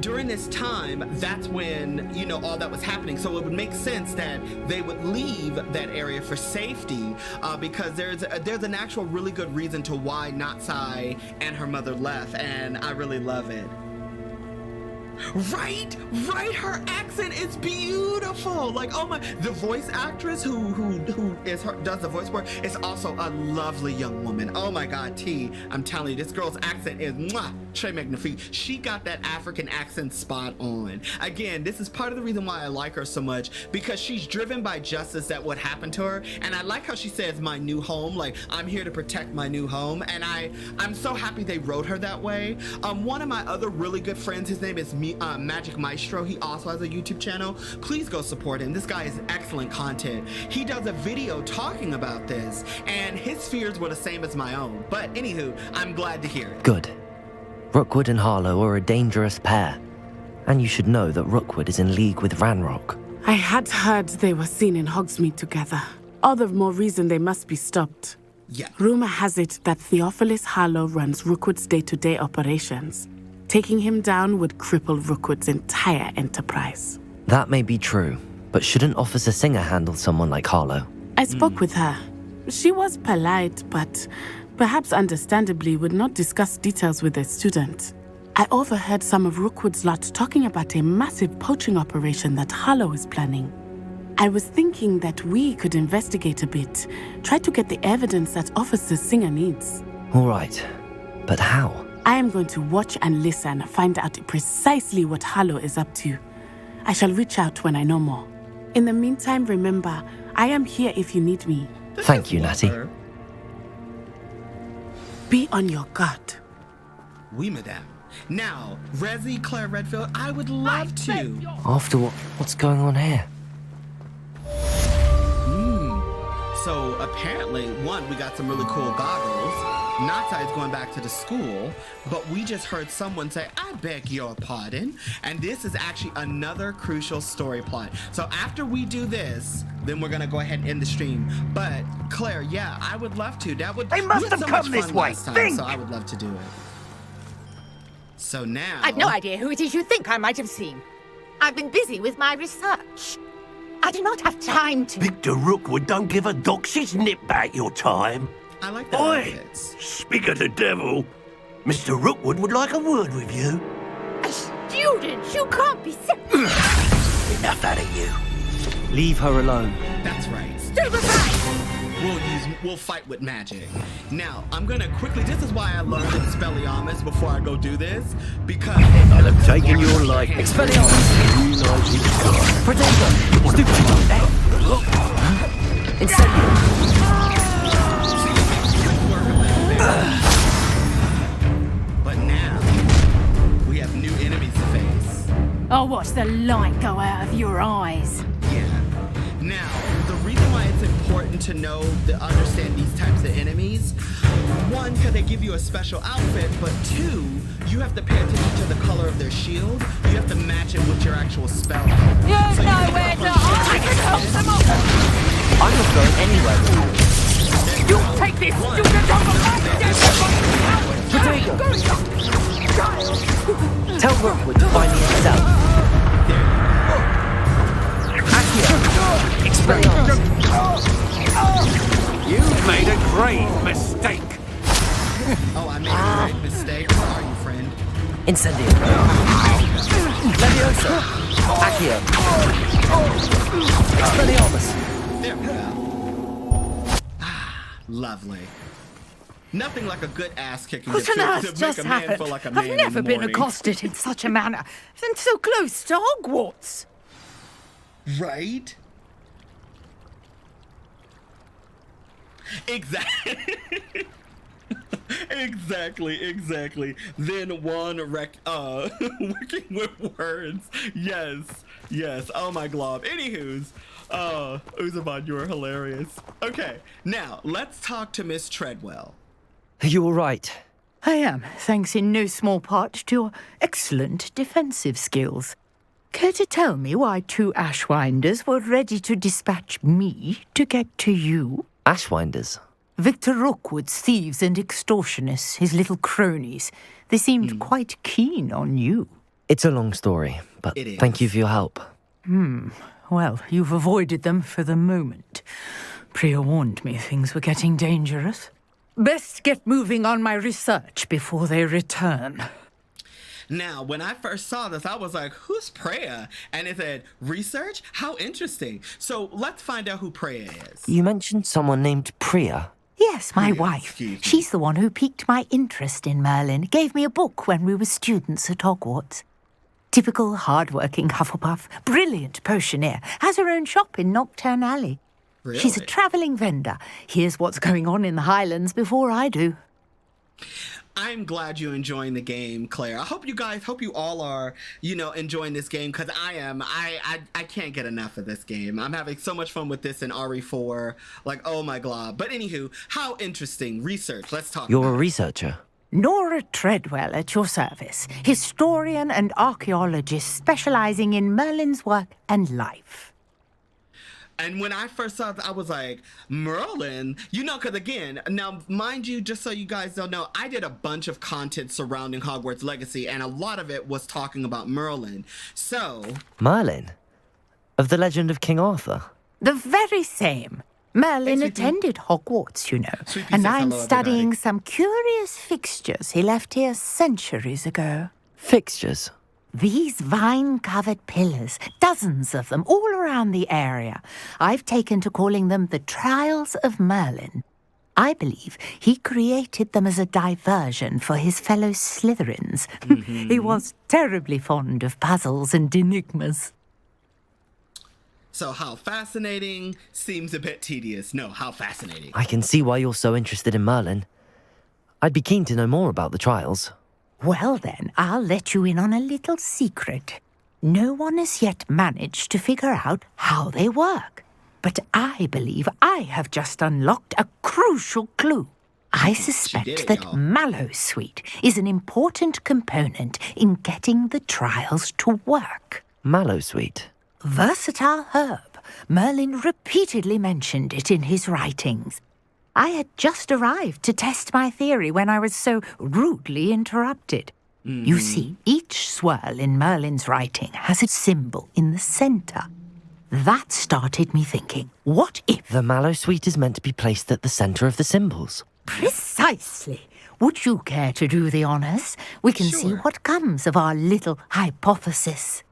During this time, that's when, all that was happening. So it would make sense that they would leave that area for safety because there's an actual really good reason to why Natsai and her mother left, and I really love it. Right, her accent is beautiful. Like, oh my, the voice actress who does the voice for it is also a lovely young woman. Oh my God, T, I'm telling you, this girl's accent is très magnifique. She got that African accent spot on. Again, this is part of the reason why I like her so much, because she's driven by justice that would happen to her, and I like how she says my new home, like I'm here to protect my new home, and I'm so happy they wrote her that way. One of my other really good friends, his name is Magic Maestro. He also has a YouTube channel. Please go support him. This guy is excellent content. He does a video talking about this, and his fears were the same as my own. But anywho, I'm glad to hear it. Good. Rookwood and Harlow are a dangerous pair, and you should know that Rookwood is in league with Ranrock. I had heard they were seen in Hogsmeade together. All the more reason they must be stopped. Yeah. Rumor has it that Theophilus Harlow runs Rookwood's day-to-day operations. Taking him down would cripple Rookwood's entire enterprise. That may be true, but shouldn't Officer Singer handle someone like Harlow? I spoke with her. She was polite, but perhaps understandably would not discuss details with a student. I overheard some of Rookwood's lot talking about a massive poaching operation that Harlow is planning. I was thinking that we could investigate a bit, try to get the evidence that Officer Singer needs. All right, but how? I am going to watch and listen, find out precisely what Harlow is up to. I shall reach out when I know more. In the meantime, remember, I am here if you need me. Thank you, Natty. Be on your guard. Oui, madame. Now, Resi, Claire Redfield, I would love to. After what's going on here? So apparently, one, we got some really cool goggles. Natsai is going back to the school, but we just heard someone say, I beg your pardon. And this is actually another crucial story plot. So after we do this, then we're gonna go ahead and end the stream. But Claire, yeah, I would love to. That would. They must we had have so come much this fun way. last time, Think. so I would love to do it. So now. I've no idea who it is you think I might have seen. I've been busy with my research. I do not have time to. Victor Rookwood don't give a doxy's nip back your time. I like that. Oi! Speak of the devil. Mr. Rookwood would like a word with you. A student? You can't be so. Enough out of you. Leave her alone. That's right. Stay aside! We'll fight with magic. Now, I'm gonna quickly, this is why I learned Expelliarmus before I go do this, because I'll have taken your life. Expelliarmus! Protego! Stupid! Incendio! But now, we have new enemies to face. I'll watch the light go out of your eyes. Yeah. Now, the reason why it's important to understand these types of enemies, one, because they give you a special outfit, but two, you have to pay attention to the color of their shield. You have to match it with your actual spell. You know where to hide. I can help them up. I'm not going anywhere. You take this student off of Protego! Tell Rookwood to find me himself. Expelliarmus! You've made a grave mistake. Oh, I made a great mistake. Sorry, friend. Incendio! Leviosa! Accio! Expelliarmus! There we go. Lovely. Nothing like a good ass kicking What on earth to just make a man happened? feel like a man I've in never the been morning. accosted in such a manner, and so close to Hogwarts. Right? Exactly. exactly. Then one working with words. Yes. Oh my glob. Anywho's, Uzabad, you are hilarious. Okay, now let's talk to Miss Treadwell. Are you all right? I am, thanks in no small part to your excellent defensive skills. Care to tell me why 2 Ashwinders were ready to dispatch me to get to you? Ashwinders? Victor Rookwood's thieves and extortionists, his little cronies. They seemed quite keen on you. It's a long story, but thank you for your help. Well, you've avoided them for the moment. Priya warned me things were getting dangerous. Best get moving on my research before they return. Now, when I first saw this, I was like, who's Priya? And it said, research? How interesting. So let's find out who Priya is. You mentioned someone named Priya. Yes, my wife. She's the one who piqued my interest in Merlin. Gave me a book when we were students at Hogwarts. Typical hard-working Hufflepuff, brilliant potioneer, has her own shop in Knockturn Alley. Really? She's a travelling vendor. Hears what's going on in the Highlands before I do. I'm glad you're enjoying the game, Claire. I hope you all are, enjoying this game, because I am. I can't get enough of this game. I'm having so much fun with this in RE4. Like, oh my god. But anywho, how interesting. Research. Let's talk You're about a researcher? Nora Treadwell at your service. Historian and archaeologist specialising in Merlin's work and life. And when I first saw it, I was like, Merlin? Because again, now, mind you, just so you guys don't know, I did a bunch of content surrounding Hogwarts Legacy, and a lot of it was talking about Merlin. So... Merlin? Of the legend of King Arthur? The very same. Merlin attended Hogwarts, you know, and I'm studying some curious fixtures he left here centuries ago. Fixtures? These vine-covered pillars, dozens of them, all around the area. I've taken to calling them the Trials of Merlin. I believe he created them as a diversion for his fellow Slytherins. He was terribly fond of puzzles and enigmas. So how fascinating seems a bit tedious. No, how fascinating. I can see why you're so interested in Merlin. I'd be keen to know more about the trials. Well then, I'll let you in on a little secret. No one has yet managed to figure out how they work. But I believe I have just unlocked a crucial clue. I suspect that Mallowsweet is an important component in getting the trials to work. Mallowsweet? Versatile herb. Merlin repeatedly mentioned it in his writings. I had just arrived to test my theory when I was so rudely interrupted. You see, each swirl in Merlin's writing has a symbol in the centre. That started me thinking, what if... The Mallowsweet is meant to be placed at the centre of the symbols. Precisely. Would you care to do the honours? We can see what comes of our little hypothesis.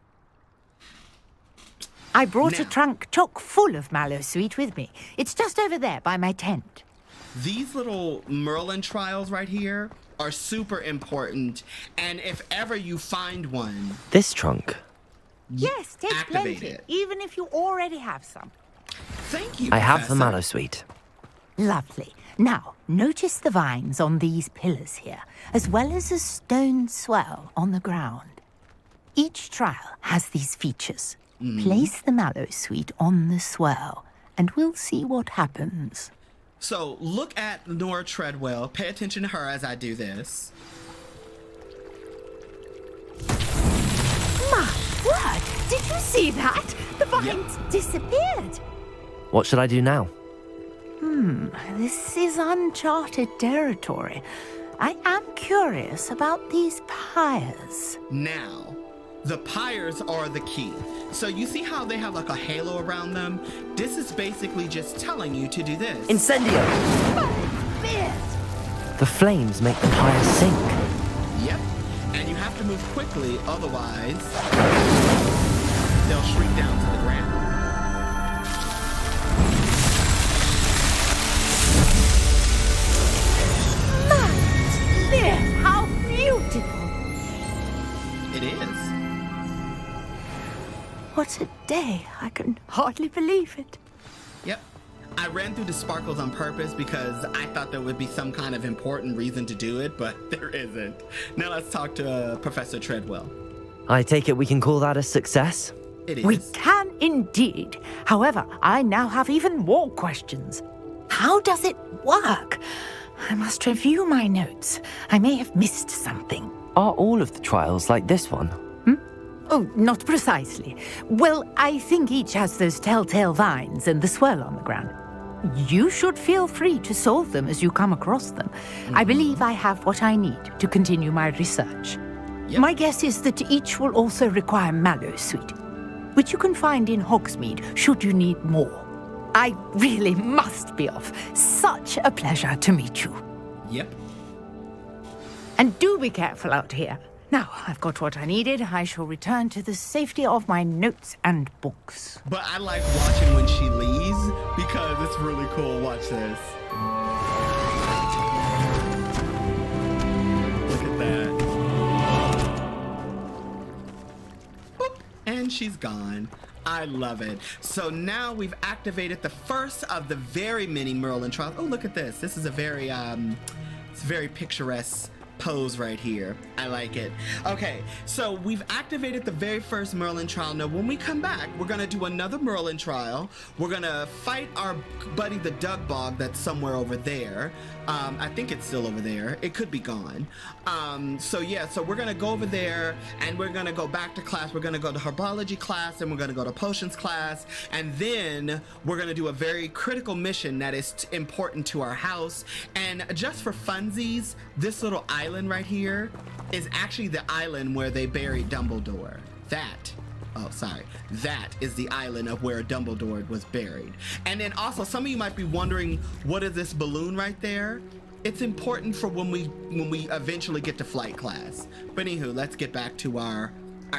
I brought a trunk chock full of Mallowsweet with me. It's just over there by my tent. These little Merlin trials right here are super important, and if ever you find one... This trunk? Yes, take activate plenty, it. even if you already have some. Thank you, I have the Professor. Mallowsweet. Lovely. Now, notice the vines on these pillars here, as well as a stone swell on the ground. Each trial has these features. Place the Mallowsweet on the swell, and we'll see what happens. So, look at Nora Treadwell. Pay attention to her as I do this. My word! Did you see that? The vines disappeared. What should I do now? This is uncharted territory. I am curious about these pyres. Now, the pyres are the key. So you see how they have like a halo around them? This is basically just telling you to do this. Incendio! The flames make the pyres sink. Yep. And you have to move quickly, otherwise they'll shrink down to the ground. It is. What a day. I can hardly believe it. Yep. I ran through the sparkles on purpose because I thought there would be some kind of important reason to do it, but there isn't. Now let's talk to Professor Treadwell. I take it we can call that a success? It is. We can indeed. However, I now have even more questions. How does it work? I must review my notes. I may have missed something. Are all of the trials like this one? Oh, not precisely. Well, I think each has those telltale vines and the swirl on the ground. You should feel free to solve them as you come across them. I believe I have what I need to continue my research. Yep. My guess is that each will also require mallow sweet, which you can find in Hogsmeade should you need more. I really must be off. Such a pleasure to meet you. Yep. And do be careful out here. Now, I've got what I needed. I shall return to the safety of my notes and books. But I like watching when she leaves because it's really cool. Watch this. Look at that. Boop. And she's gone. I love it. So now we've activated the first of the very many Merlin trials. Oh, look at this. This is a very, it's very picturesque pose right here. I like it. Okay, so we've activated the very first Merlin trial. Now, when we come back, we're gonna do another Merlin trial. We're gonna fight our buddy the Dugbog that's somewhere over there. I think it's still over there. It could be gone. So yeah, so we're gonna go over there and we're gonna go back to class. We're gonna go to herbology class and we're gonna go to potions class, and then we're gonna do a very critical mission that is important to our house. And just for funsies, this little island right here is actually the island where they buried Dumbledore. That is the island of where Dumbledore was buried. And then also, some of you might be wondering, what is this balloon right there? It's important for when we eventually get to flight class. But anywho, let's get back to our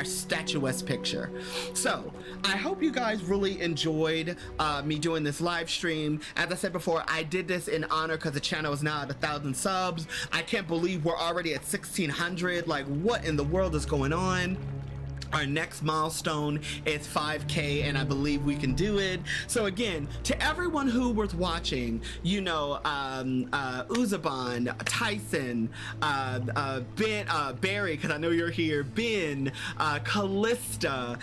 statuesque picture. So I hope you guys really enjoyed me doing this live stream. As I said before, I did this in honor because the channel is now at 1,000 subs. I can't believe we're already at 1,600. Like, what in the world is going on? Our next milestone is 5K, and I believe we can do it. So again, to everyone who was watching, you know, Uzaban, Tyson, Ben, Barry, because I know you're here, Ben, Callista,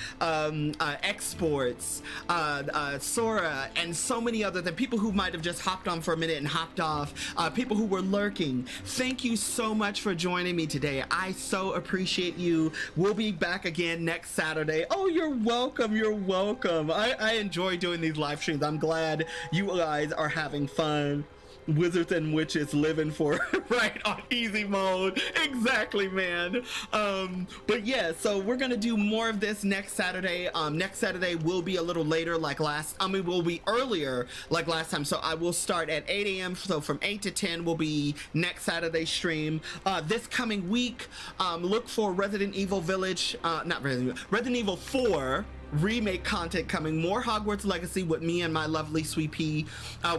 Exports, Sora, and so many others, and people who might have just hopped on for a minute and hopped off, people who were lurking. Thank you so much for joining me today. I so appreciate you. We'll be back again next Saturday. Oh, you're welcome. You're welcome. I enjoy doing these live streams. I'm glad you guys are having fun. Wizards and witches living for right on easy mode. Exactly, man. But yeah, so we're gonna do more of this next Saturday. Next Saturday will be a little later, like we'll be earlier like last time. So I will start at 8 a.m. So from 8 to 10 will be next Saturday stream. This coming week, look for Resident Evil Village, Resident Evil 4 remake content coming. More Hogwarts Legacy with me and my lovely Sweetpea.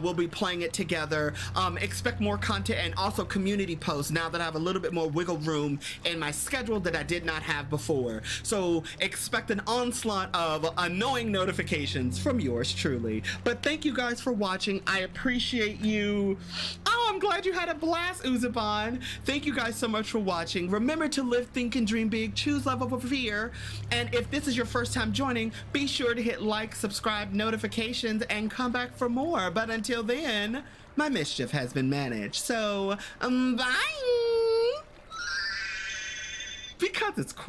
We'll be playing it together. Expect more content and also community posts now that I have a little bit more wiggle room in my schedule that I did not have before. So expect an onslaught of annoying notifications from yours truly. But thank you guys for watching. I appreciate you. Oh, I'm glad you had a blast, Uzaban. Thank you guys so much for watching. Remember to live, think, and dream big. Choose love over fear. And if this is your first time joining, be sure to hit like, subscribe, notifications, and come back for more. But until then, my mischief has been managed. So, bye! Because it's cool.